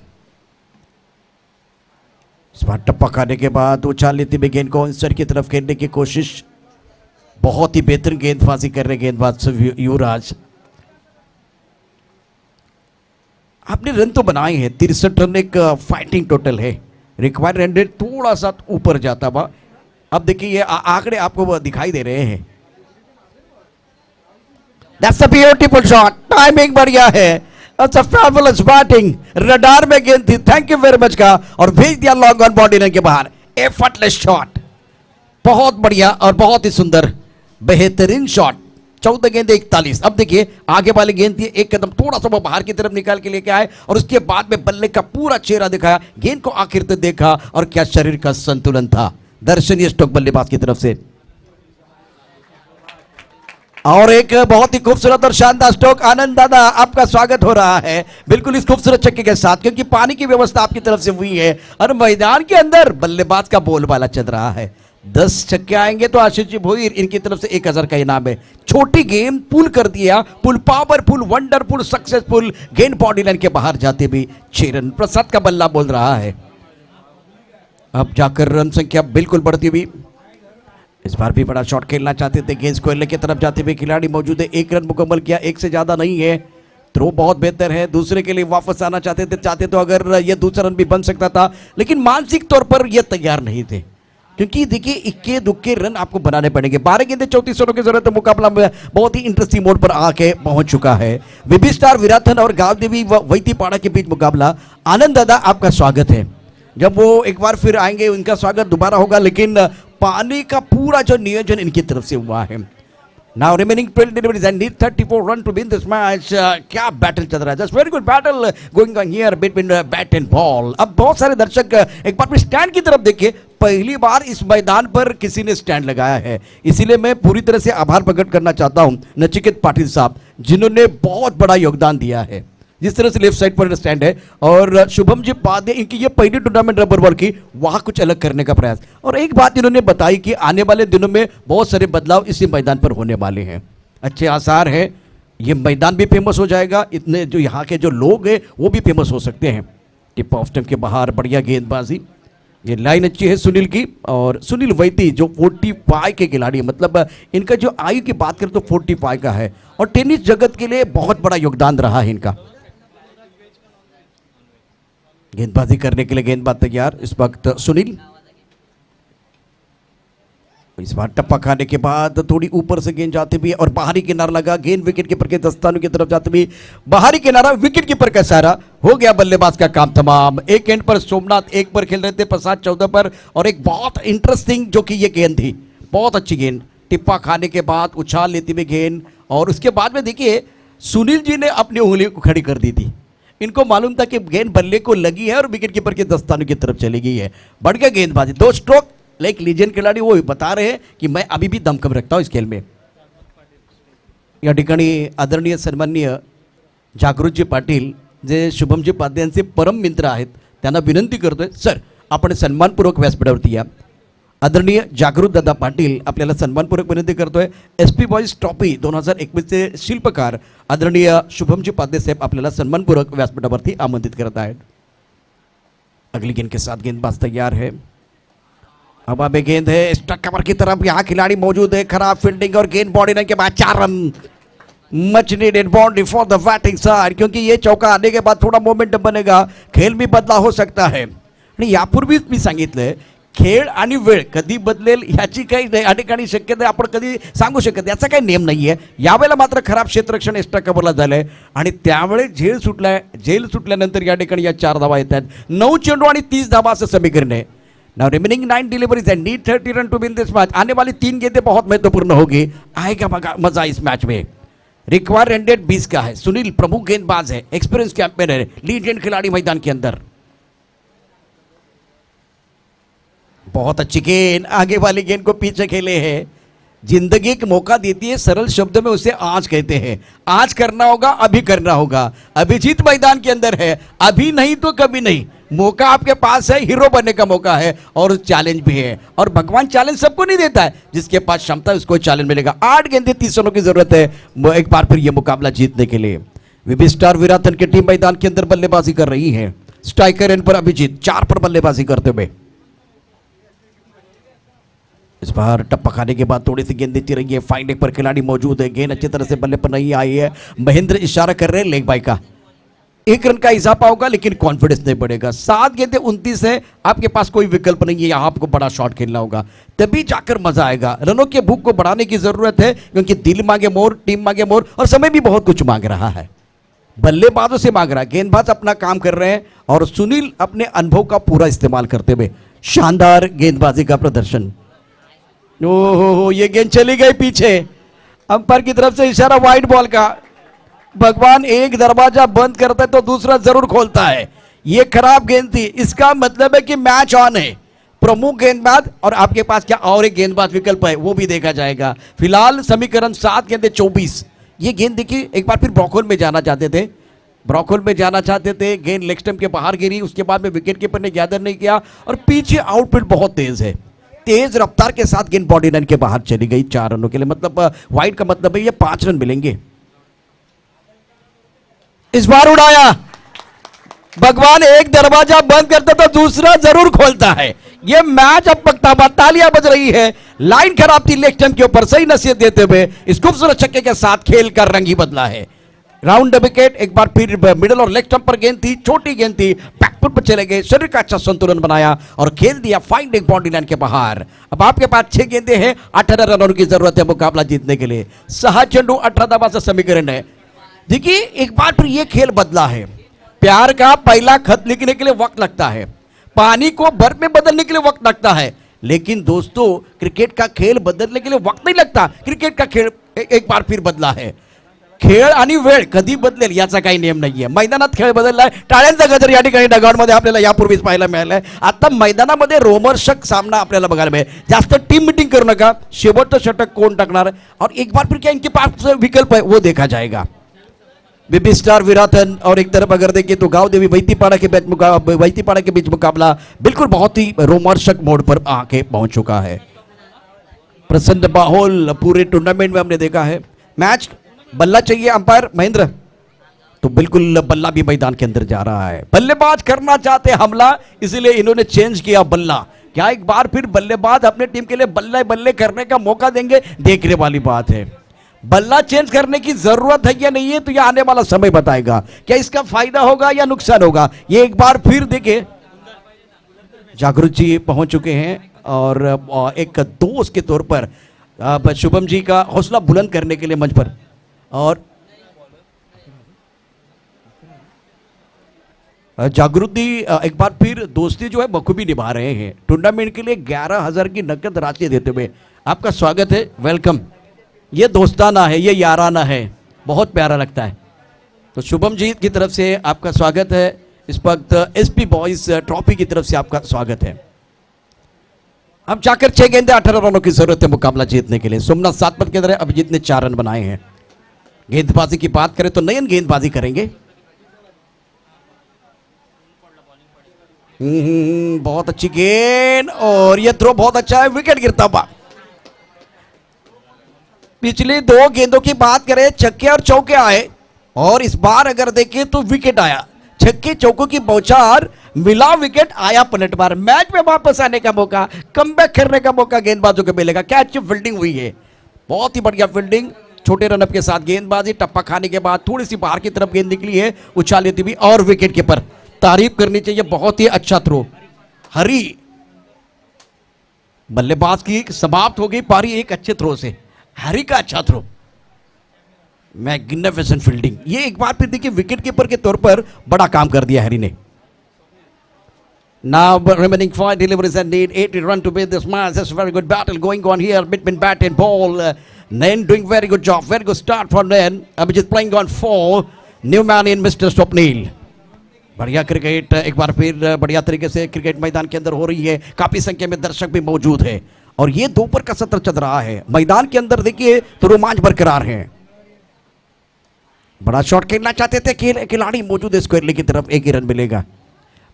इस बार टप्पा खाने के बाद उछाल लेते हुए गेंद को आंसर की तरफ खेलने की कोशिश। बहुत ही बेहतरीन गेंदबाजी कर रहे गेंदबाज युवराज। आपने रन तो बनाए हैं, 63 रन एक फाइटिंग टोटल है। रिक्वायर्ड रन रेट थोड़ा सा ऊपर जाता हुआ। अब देखिए ये आंकड़े आपको दिखाई दे रहे हैं। That's a beautiful shot, timing बढ़िया है। That's a fabulous batting, radar में गेंद थी, थैंक यू वेरी मच का, और भेज दिया लॉन्ग ऑन बॉडी लाइन के बाहर। एफर्टलेस शॉट, बहुत बढ़िया और बहुत ही सुंदर बेहतरीन शॉट। 14 गेंद 41। अब देखिए आगे वाली गेंद थी, एक कदम थोड़ा सा वो बाहर की तरफ निकाल के लेके आए और उसके बाद में बल्ले का पूरा चेहरा दिखाया, गेंद को आखिर तक देखा और क्या शरीर का संतुलन था। दर्शनीय स्ट्रोक बल्लेबाज की तरफ से। और एक बहुत ही खूबसूरत और शानदार स्ट्रोक। आनंद दादा आपका स्वागत हो रहा है बिल्कुल इस खूबसूरत छक्के के साथ, क्योंकि पानी की व्यवस्था आपकी तरफ से हुई है और मैदान के अंदर बल्लेबाज का बोलबाला चल रहा है। 10 छक्के आएंगे तो आशीष जी भोईर इनकी तरफ से 1000 का इनाम है। छोटी गेंद पुल कर दिया, पुल पावरफुल, वंडरफुल, सक्सेसफुल, गेंद बॉडी लाइन के बाहर जाते भी 6 रन। प्रसाद का बल्ला बोल रहा है। अब जाकर रन संख्या बिल्कुल बढ़ती हुई। इस बार भी बड़ा शॉट खेलना चाहते थे, गेंद कोयले की तरफ जाते हुए खिलाड़ी मौजूद है। 1 रन मुकम्मल किया, 1 से ज्यादा नहीं है। थ्रो बहुत बेहतर है, दूसरे के लिए वापस आना चाहते तो अगर ये दूसरा रन भी बन सकता था, लेकिन मानसिक तौर पर ये तैयार नहीं थे, क्योंकि देखिए इक्के दुक्के रन आपको बनाने पड़ेंगे। 12 गेंदे 34 रनों की जरूरत है। मुकाबला में बहुत ही इंटरेस्टिंग मोड पर आके पहुंच चुका है। बीबी स्टार विराटन और गांव देवी वैतीपाड़ा के बीच मुकाबला। आनंद दादा आपका स्वागत है। जब वो एक बार फिर आएंगे उनका स्वागत दोबारा होगा, लेकिन पानी का पूरा जो नियोजन इनकी तरफ से हुआ है। Now remaining 12 deliveries and need 34 run to win this match. क्या बैटल चल रहा है? Just very good battle going on here between bat and ball. अब बहुत सारे दर्शक एक बार फिर स्टैंड की तरफ देखिए. पहली बार इस मैदान पर किसी ने स्टैंड लगाया है, इसीलिए मैं पूरी तरह से आभार प्रकट करना चाहता हूं नचिकेत पाटिल साहब, जिन्होंने बहुत बड़ा योगदान दिया है. जिस तरह से लेफ्ट साइड पर स्टैंड है और शुभम जी पादे इनकी ये पहली टूर्नामेंट रबर बॉल की, वहां कुछ अलग करने का प्रयास. और एक बात इन्होंने बताई कि आने वाले दिनों में बहुत सारे बदलाव इसी मैदान पर होने वाले हैं. अच्छे आसार है ये मैदान भी फेमस हो जाएगा, इतने जो यहाँ के जो लोग हैं वो भी फेमस हो सकते हैं. टिप ऑफ स्टंप के बाहर बढ़िया गेंदबाजी. ये लाइन अच्छी है सुनील की, और सुनील वैती जो 45 के खिलाड़ी, मतलब इनका जो आयु की बात करें तो 45 का है और टेनिस जगत के लिए बहुत बड़ा योगदान रहा है इनका. गेंदबाजी करने के लिए गेंदबाज तैयार इस वक्त सुनील. इस बार टप्पा खाने के बाद थोड़ी ऊपर से गेंद जाते हुए और बाहरी किनारा लगा, गेंद विकेट कीपर के दस्तानों की तरफ जाते हुए बाहरी किनारा, विकेट कीपर का इशारा, हो गया बल्लेबाज का काम तमाम. एक एंड पर सोमनाथ एक पर खेल रहे थे, प्रसाद 14 पर, और एक बहुत इंटरेस्टिंग जो कि ये गेंद थी, बहुत अच्छी गेंद, टिप्पा खाने के बाद उछाल लेती हुई गेंद, और उसके बाद में देखिए सुनील जी ने अपनी उंगली को खड़ी कर दी थी. इनको मालूम था कि गेंद बल्ले को लगी है और विकेट कीपर के दस्तानों की तरफ चली गई है. बढ़ गया गेंदबाजी, 2 स्ट्रोक. लाइक लीजेंड खिलाड़ी वो बता रहे हैं कि मैं अभी भी दमखम रखता हूं इस खेल में. या ठिकाणी आदरणीय सन्माननीय जागृतजी पाटील जे शुभमजी पाध्ये यांचे परम मित्र आहेत, त्यांना विनंती करतोय, सर आपण सन्मानपूर्वक व्यासपीठावरती या. आदरणीय जागृत दादा पाटील आपल्याला सन्मानपूर्वक विनंती करतोय. SP बॉयज ट्रॉफी 2021चे शिल्पकार आदरणीय शुभमजी पाध्ये साहेब आपल्याला सन्मानपूर्वक व्यासपीठावरती आमंत्रित करत आहेत. अगली गेंद के साथ गेंदबाज तैयार है. हवा में गेंद है, स्टक कवर की तरफ यहाँ खिलाड़ी मौजूद है, खराब फील्डिंग और गेंद बॉडी के बाद 4 run. Much needed boundary for the batting side, क्योंकि ये चौका आने के बाद थोडा मोमेंटम बनेगा, खेळ भी बदला हो सकता है. आणि यापूर्वीच मी सांगितलंय खेळ आणि वेळ कधी बदलेल याची काही या ठिकाणी शक्यता आपण कधी सांगू शकत नाही, याचा काही नेम नाही आहे. यावेळेला मात्र खराब क्षेत्ररक्षण एक्स्ट्रा कव्हरला झालंय आणि त्यावेळेस झेल सुटल्यानंतर या ठिकाणी या 4 धावा येतात. 9 चेंडू आणि 30 धावा असं समीकरण है. Now remaining 9 deliveries and need 30 run to win this match. आने वाली 3 गेंदें बहुत महत्वपूर्ण होगी, आएगा मजा इस मैच में. रिक्वायर 120 का है. सुनील प्रमुख गेंदबाज है, एक्सपीरियंस कैंपेन है, लीजेंड खिलाड़ी मैदान के अंदर. बहुत अच्छी गेंद, आगे वाली गेंद को पीछे खेले हैं. जिंदगी एक मौका देती है, सरल शब्दों में उसे आज कहते हैं. आज करना होगा, अभी करना होगा. अभिजीत मैदान के अंदर है, अभी नहीं तो कभी नहीं. मौका आपके पास है, हीरो बनने का मौका है और चैलेंज भी है. और भगवान चैलेंज सबको नहीं देता है, जिसके पास क्षमता है उसको चैलेंज मिलेगा. 8 गेंदें 30 रनों की जरूरत है एक बार फिर यह मुकाबला जीतने के लिए. विबी स्टार विराथन की टीम मैदान के अंदर बल्लेबाजी कर रही है. स्ट्राइकर एंड पर अभिजीत 4 पर बल्लेबाजी करते हुए. इस बार टप्पा खाने के बाद थोड़ी सी गेंद देती रही है, फाइन लेग पर खिलाड़ी मौजूद है, गेंद अच्छी तरह से बल्ले पर नहीं आई है. महेंद्र इशारा कर रहे हैं लेग बाई का. 1 रन का इजाफा होगा लेकिन कॉन्फिडेंस नहीं बढ़ेगा. 7 गेंदें 29 है, आपके पास कोई विकल्प नहीं है, यहां आपको बड़ा शॉट खेलना होगा, तभी जाकर मजा आएगा. रनों के भूख को बढ़ाने की जरूरत है, क्योंकि दिल मांगे मोर, टीम मांगे मोर, और समय भी बहुत कुछ मांग रहा है, बल्लेबाजों से मांग रहा है. गेंदबाज अपना काम कर रहे हैं और सुनील अपने अनुभव का पूरा इस्तेमाल करते हुए शानदार गेंदबाजी का प्रदर्शन. ओहो, ये गेंद चली गई पीछे. अंपायर की तरफ से इशारा वाइड बॉल का. भगवान एक दरवाजा बंद करता है तो दूसरा जरूर खोलता है. ये खराब गेंद थी, इसका मतलब है कि मैच ऑन है. प्रमुख गेंदबाज और आपके पास क्या और एक गेंदबाज विकल्प है, वो भी देखा जाएगा. फिलहाल समीकरण 7 गेंदें 24. ये गेंद देखिए, एक बार फिर ब्रॉकहोल में जाना चाहते थे, गेंद लेग स्टंप के बाहर गिरी. उसके बाद में विकेट कीपर ने गैदर नहीं किया और पीछे आउटफील्ड बहुत तेज है, तेज रफ्तार के साथ गेंद बॉडी लाइन के बाहर चली गई 4 रनों के लिए. मतलब वाइड का मतलब है ये 5 रन मिलेंगे. इस बार उड़ाया. भगवान एक दरवाजा बंद करता तो दूसरा जरूर खोलता है. ये मैच अब तालियां बज रही है. लाइन खराब थी लेग स्टंप के ऊपर, सही नसीहत देते हुए इस खूबसूरत छक्के के साथ खेल का रंग ही बदला है. Round wicket. एक बार फिर मिडल और लेग स्टंप पर गेंद थी, छोटी गेंद थी, बैकफुट पर चले गए, शरीर का अच्छा संतुलन बनाया और खेल दिया फाइन लेग बॉडी लाइन के बाहर. अब आपके पास 6 गेंदें हैं, 18 रनों की जरूरत है मुकाबला जीतने के लिए. 6 चेंडू 18 धावा से समीकरण है. देखिए एक बार फिर यह खेल बदला है. प्यार का पहला खत लिखने के लिए वक्त लगता है, पानी को बर्फ में बदलने के लिए वक्त लगता है, लेकिन दोस्तों क्रिकेट का खेल बदलने के लिए वक्त नहीं लगता. क्रिकेट का खेळ एक बार फिर बदला है. खेळ आणि वेळ कधी बदलेल याचा काही नियम नाहीये. मैदानात खेळ बदललाय. टाळ्यांचा गजर या ठिकाणी डगआउटमध्ये आपल्याला यापूर्वीच पाहायला मिळालाय. आता मैदानामध्ये रोमहर्षक सामना आपल्याला बघायला मिळेल. जास्त टीम मीटिंग करू नका. शेवटचं षटक कोण टाकणार और एक बार फिर क्या इनके पास विकल्प है वो देखा जाएगा. बेबी स्टार विराथन और एक तरफ अगर देखिए तो गांव देवी वैतीपाड़ा के बीच मुकाबला बिल्कुल बहुत ही रोमांचक मोड पर आके पहुंच चुका है. प्रसन्न माहौल पूरे टूर्नामेंट में हमने देखा है. मैच बल्ला चाहिए अंपायर महेंद्र, तो बिल्कुल बल्ला भी मैदान के अंदर जा रहा है. बल्लेबाज करना चाहते हमला, इसीलिए इन्होंने चेंज किया बल्ला. क्या एक बार फिर बल्लेबाज अपने टीम के लिए बल्ले बल्ले करने का मौका देंगे, देखने वाली बात है. बल्ला चेंज करने की जरूरत है या नहीं है तो यह आने वाला समय बताएगा. क्या इसका फायदा होगा या नुकसान होगा, ये एक बार फिर देखिए. जागृत जी पहुंच चुके हैं और एक दोस्त के तौर पर शुभम जी का हौसला बुलंद करने के लिए मंच पर. और जागृति एक बार फिर दोस्ती जो है बखूबी निभा रहे हैं. टूर्नामेंट के लिए 11,000 की नकद राशि देते हुए आपका स्वागत है, वेलकम. ये दोस्ताना है, ये याराना है, बहुत प्यारा लगता है. तो शुभम जी की तरफ से आपका स्वागत है. इस वक्त एसपी बॉयज ट्रॉफी की तरफ से आपका स्वागत है. अब जाकर 6 गेंदे 18 रनों की जरूरत है मुकाबला जीतने के लिए. सोमनाथ 7 पद के अंदर है, अभिजीत ने 4 रन बनाए हैं. गेंदबाजी की बात करें तो नयन गेंदबाजी करेंगे. बहुत अच्छी गेंद और यह थ्रो बहुत अच्छा है, विकेट गिरता हुआ. पिछली 2 गेंदों की बात करें छक्के और चौके आए और इस बार अगर देखें तो विकेट आया. छक्के चौकों की बौछार मिला, विकेट आया, पलटवार. मैच में वापस आने का मौका, कमबैक करने का मौका गेंदबाजों को मिलेगा. क्या अच्छी फील्डिंग हुई है, बहुत ही बढ़िया फील्डिंग. छोटे रनअप के साथ गेंदबाजी, टप्पा खाने के बाद थोड़ी सी बाहर की तरफ गेंद निकली है, उछाली हुई और विकेट कीपर. तारीफ करनी चाहिए, बहुत ही अच्छा थ्रो. हरी बल्लेबाज की समाप्त हो गई पारी एक अच्छे थ्रो से. हरी का अच्छा थ्रो, मैग्निफिसेंट फील्डिंग. ये एक बार फिर देखिए विकेट कीपर के तौर पर बड़ा काम कर दिया हरी ने. Now remaining 5 deliveries and need 80 run to beat this match. That's a very good battle going on here between bat and ball. Nain doing very good job, very good start for Nain. Abhijit playing on 4. New man in Mr. Swapnil. बढ़िया cricket एक बार फिर बढ़िया तरीके से cricket मैदान के अंदर हो रही है. काफी संख्या में दर्शक भी मौजूद है और ये दोपहर का सत्र चल रहा है. मैदान के अंदर देखिए तो रोमांच बरकरार है. बड़ा शॉट खेलना चाहते थे खिलाड़ी मौजूद है. स्क्वायर की तरफ एक ही रन मिलेगा.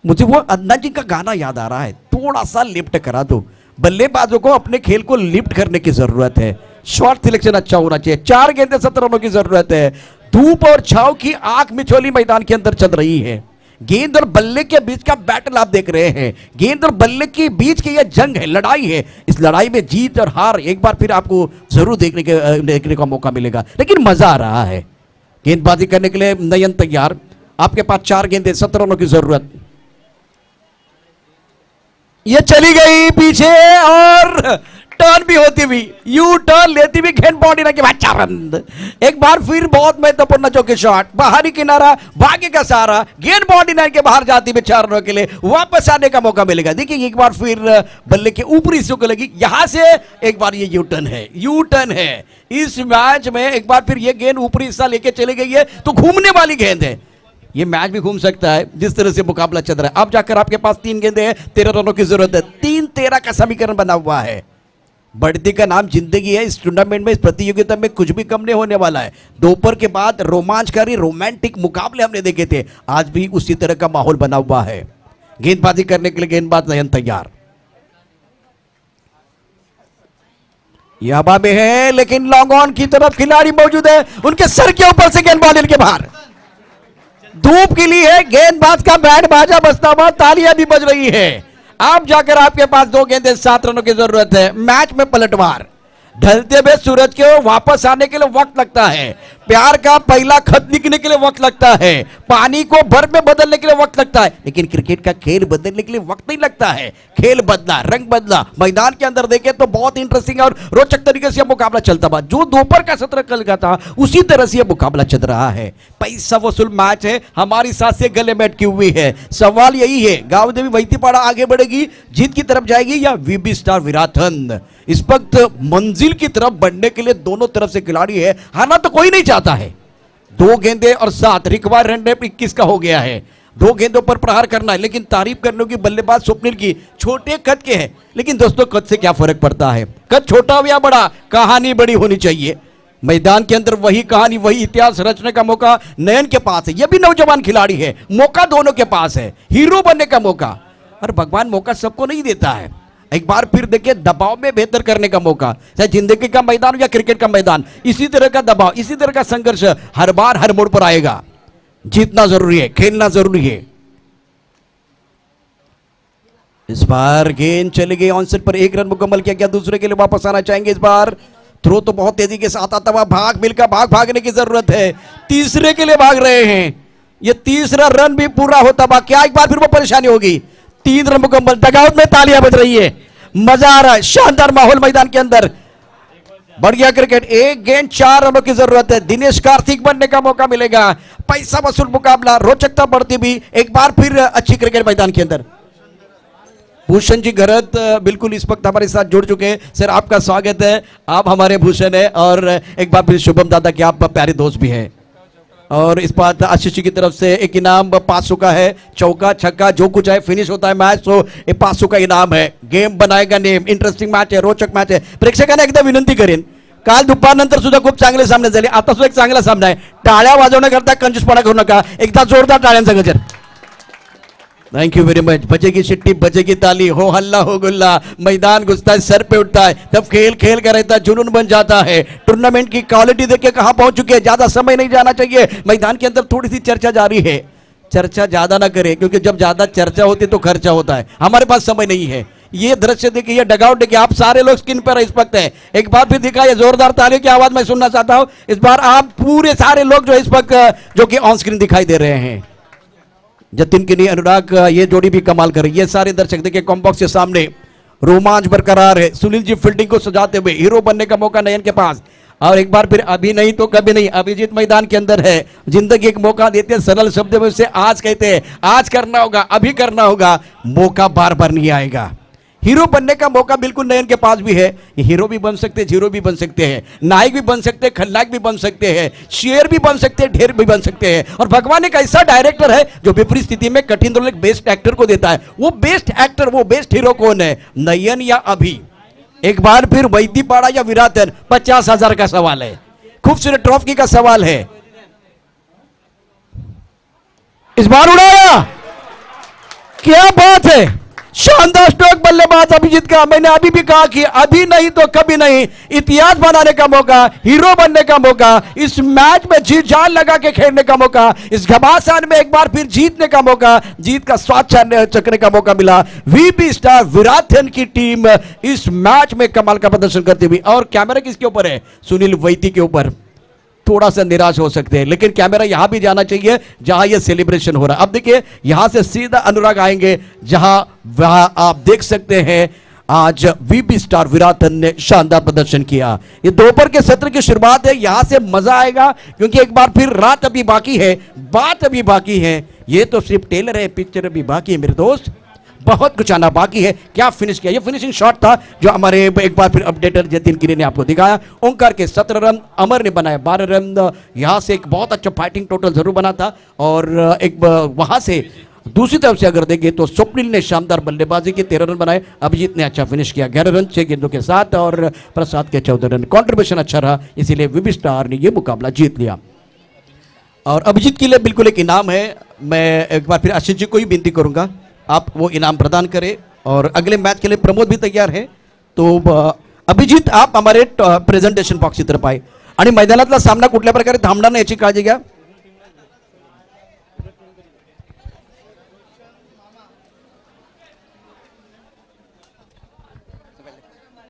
मुझे वो अन्ना जी का गाना याद आ रहा है, थोड़ा सा लिफ्ट करा दो. बल्लेबाजों को अपने खेल को लिफ्ट करने की जरूरत है. शॉट सिलेक्शन अच्छा होना चाहिए. 4 गेंदे 17 रनों की जरूरत है. धूप और छाव की आंख मिचौली मैदान के अंदर चल रही है. गेंद और बल्ले के बीच का बैटल आप देख रहे हैं. गेंद और बल्ले के बीच की यह जंग है, लड़ाई है. इस लड़ाई में जीत और हार एक बार फिर आपको जरूर देखने का मौका मिलेगा, लेकिन मजा आ रहा है. गेंदबाजी करने के लिए नयन तैयार. आपके पास 4 गेंदे 17 रनों की जरूरत. ये चली गई पीछे और टर्न भी होती हुई, यू टर्न लेती हुई गेंद बाउंड्री के बाद 4 रन. एक बार फिर बहुत महत्वपूर्ण चौके शॉट, बाहरी किनारा, भाग्य का सहारा, गेंद बाउंड्री के बाहर जाती हुई 4 रनों के लिए वापस आने का मौका मिलेगा. देखिए एक बार फिर बल्ले के ऊपरी हिस्सों को लगी, यहां से एक बार ये यू टर्न है. यू टर्न है इस मैच में. एक बार फिर ये गेंद ऊपरी हिस्सा लेके चली गई है तो घूमने वाली गेंद है. ये मैच भी घूम सकता है जिस तरह से मुकाबला चल रहा है. अब जाकर आपके पास 3 गेंदे हैं, 13 रनों की जरूरत है. 3-13 का समीकरण बना हुआ है. बढ़ती का नाम जिंदगी है. इस टूर्नामेंट में, इस प्रतियोगिता में कुछ भी कम नहीं होने वाला है. दोपहर के बाद रोमांचकारी रोमांटिक मुकाबले हमने देखे थे, आज भी उसी तरह का माहौल बना हुआ है. गेंदबाजी करने के लिए गेंदबाज नयन तैयार. याबा में है लेकिन लॉन्ग ऑन की तरफ खिलाड़ी मौजूद है, उनके सर के ऊपर से गेंदबाज के बाहर. धूप के लिए गेंदबाज का बैंड बाजा बजता हुआ, तालियां भी बज रही है. आप जाकर आपके पास 2 गेंदे 7 रनों की जरूरत है. मैच में पलटवार. ढलते हुए सूरज के वापस आने के लिए वक्त लगता है. प्यार का पहला खत लिखने के लिए वक्त लगता है, पानी को बर्फ में बदलने के लिए वक्त लगता है, लेकिन क्रिकेट का खेल बदलने के लिए वक्त नहीं लगता है। खेल बदला, रंग बदला, मैदान के अंदर देखे तो बहुत इंटरेस्टिंग और रोचक तरीके से यह मुकाबला चलता था। जो दोपहर का सत्र कल का था उसी तरह से यह मुकाबला चल रहा है। पैसा वसूल मैच है, हमारी साथ से गले में अटकी हुई है। सवाल यही है, गांव देवी वैतीपाड़ा आगे बढ़ेगी, जीत की तरफ जाएगी या वीबी स्टार विराथन? इस वक्त मंजिल की तरफ बढ़ने के लिए दोनों तरफ से खिलाड़ी है, हारना तो कोई नहीं चाहता है। 2 गेंदे और 7 रिक्वायर रन रेट 21 का हो गया है। 2 गेंदों पर प्रहार करना है, लेकिन तारीफ करने की बल्लेबाज स्वप्निल की छोटे कद के हैं। लेकिन दोस्तों कद से क्या फर्क पड़ता है, कद छोटा हो या बड़ा, कहानी बड़ी होनी चाहिए। मैदान के अंदर वही कहानी, वही इतिहास रचने का मौका नयन के पास है। यह भी नौजवान खिलाड़ी है, मौका दोनों के पास है, हीरो बनने का मौका। और भगवान मौका सबको नहीं देता है। एक बार फिर देखिए, दबाव में बेहतर करने का मौका, चाहे जिंदगी का मैदान हो या क्रिकेट का मैदान, इसी तरह का दबाव, इसी तरह का संघर्ष हर बार हर मोड़ पर आएगा। जीतना जरूरी है, खेलना जरूरी है। इस बार गेंद चली गई ऑनसेट पर, 1 रन मुकम्मल किया गया। दूसरे के लिए वापस आना चाहेंगे। इस बार थ्रो तो बहुत तेजी के साथ आता हुआ, भाग मिलकर भागने की जरूरत है। तीसरे के लिए भाग रहे हैं, ये तीसरा रन भी पूरा होता हुआ, क्या एक बार फिर वो परेशानी होगी। 3 रन मुकम्मल, डगआउट में तालियां बज रही है, मजा आ रहा है, शानदार माहौल मैदान के अंदर, बढ़िया क्रिकेट। 1 गेंद 4 रनों की जरूरत है। दिनेश कार्तिक बनने का मौका मिलेगा। पैसा वसूल मुकाबला, रोचकता बढ़ती भी, एक बार फिर अच्छी क्रिकेट मैदान के अंदर। भूषण जी घरत बिल्कुल इस वक्त हमारे साथ जुड़ चुके हैं। सर आपका स्वागत है, आप हमारे भूषण है, और एक बार फिर शुभम दादा के आप प्यारे दोस्त भी हैं। और इस बात आशीष जी की तरफ से एक इनाम 500 का है, चौका छक्का जो कुछ है, फिनिश होता है मैच तो 500 का इनाम है। गेम बनाएगा नेम, इंटरेस्टिंग मैच आहे, रोचक मैच आहे। प्रेक्षकांना एकदा विनंती करेन, काल दुपारनंतर सुद्धा खूप चांगले सामने झाले, आता सुद्धा एक चांगला सामना आहे। टाळ्या वाजवण्याकरता कंजूसपणा करू नका, एकदा जोरदार टाळ्यांचा गजर। Thank you very much. बजेगी शिट्टी, बजेगी ताली, हो हल्ला हो गुल्ला, मैदान घुसता है, सर पे उठता है, तब खेल खेल का रहता है, जुनून बन जाता है। टूर्नामेंट की क्वालिटी देखिए कहां पहुंच चुकी है, ज्यादा समय नहीं जाना चाहिए। मैदान के अंदर थोड़ी सी चर्चा जारी है, चर्चा ज्यादा ना करें, क्योंकि जब ज्यादा चर्चा होती है तो खर्चा होता है। हमारे पास समय नहीं है। ये दृश्य देखिए, ये डगआउट देखिए, आप सारे लोग स्क्रीन पर इस वक्त है। एक बार फिर दिखाइए, जोरदार तालियों की आवाज मैं सुनना चाहता हूं। इस बार आप पूरे सारे लोग जो इस वक्त जो कि ऑन स्क्रीन दिखाई दे रहे हैं, जतिन किनी, अनुराग, ये जोड़ी भी कमाल कर रही है। ये सारे दर्शक देखिए कॉम्बॉक्स के सामने रोमांच बरकरार है। सुनील जी फील्डिंग को सजाते हुए, हीरो बनने का मौका नयन के पास। और एक बार फिर अभी नहीं तो कभी नहीं, अभिजीत मैदान के अंदर है। जिंदगी एक मौका देते हैं, सरल शब्द में उसे आज कहते हैं। आज करना होगा, अभी करना होगा, मौका बार बार नहीं आएगा। हीरो बनने का मौका बिल्कुल नयन के पास भी है। ये हीरो भी बन सकते हैं, जीरो भी बन सकते हैं, नायक भी बन सकते हैं, खलनायक भी बन सकते हैं, शेर भी बन सकते हैं, ढेर भी बन सकते हैं। और भगवान एक ऐसा डायरेक्टर है जो विपरीत स्थिति में कठिन रोल एक बेस्ट एक्टर को देता है। वो बेस्ट एक्टर, वो बेस्ट हीरो कौन है, नयन या अभी? एक बार फिर वैतीपाड़ा या विराटन, 50,000 का सवाल है, खूबसूरत ट्रॉफी का सवाल है। इस बार उड़ाया, क्या बात है, शानदार स्ट्रोक बल्लेबाज अभिजीत का। मैंने अभी भी कहा कि अभी नहीं तो कभी नहीं, इतिहास बनाने का मौका, हीरो बनने का मौका, इस मैच में जी जान लगा के खेलने का मौका, इस घमासान में एक बार फिर जीतने का मौका, जीत का स्वाद चखने का मौका मिला। वीबी स्टार विराथन की टीम इस मैच में कमाल का प्रदर्शन करती हुई। और कैमरा किसके ऊपर है? सुनील वैती के ऊपर। थोड़ा सा निराश हो सकते हैं, लेकिन कैमरा यहां भी जाना चाहिए जहां यह सेलिब्रेशन हो रहा है। अब देखिए यहां से सीधा अनुराग आएंगे, जहां वहां आप देख सकते हैं आज वीबी स्टार विराटन ने शानदार प्रदर्शन किया। ये दोपहर के सत्र की शुरुआत है, यहां से मजा आएगा, क्योंकि एक बार फिर रात अभी बाकी है, बात अभी बाकी है। ये तो सिर्फ टेलर है, पिक्चर अभी बाकी है मेरे दोस्त, बहुत कुछ आना बाकी है। क्या फिनिश किया, ये फिनिशिंग शॉट था जो हमारे एक बार फिर अपडेटर जतिन गिरी ने आपको दिखाया। ओंकार के 17 रन, अमर ने बनाए 12 रन। यहां से एक बहुत अच्छा फाइटिंग टोटल जरूर बना था। और एक वहां से दूसरी तरफ से अगर देखें तो स्वप्निल ने शानदार बल्लेबाजी की, 13 रन बनाए। अभिजीत ने अच्छा फिनिश किया, 11 रन 6 गेंदों के साथ, और प्रसाद के 14 रन। कॉन्ट्रीब्यूशन अच्छा रहा, इसीलिए वीबी स्टार ने यह मुकाबला जीत लिया। और अभिजीत के लिए बिल्कुल एक इनाम है। मैं एक बार फिर आशीष जी को ही विनती करूंगा, आप वो इनाम प्रदान करें। और अगले मैच के लिए प्रमोद भी तैयार है, तो अभिजीत आप हमारे प्रेझेंटेशन बॉक्सची तरफ आहे आणि मैदानातला सामना कुठल्या प्रकारे थांबणार नाही याची काळजी घ्या।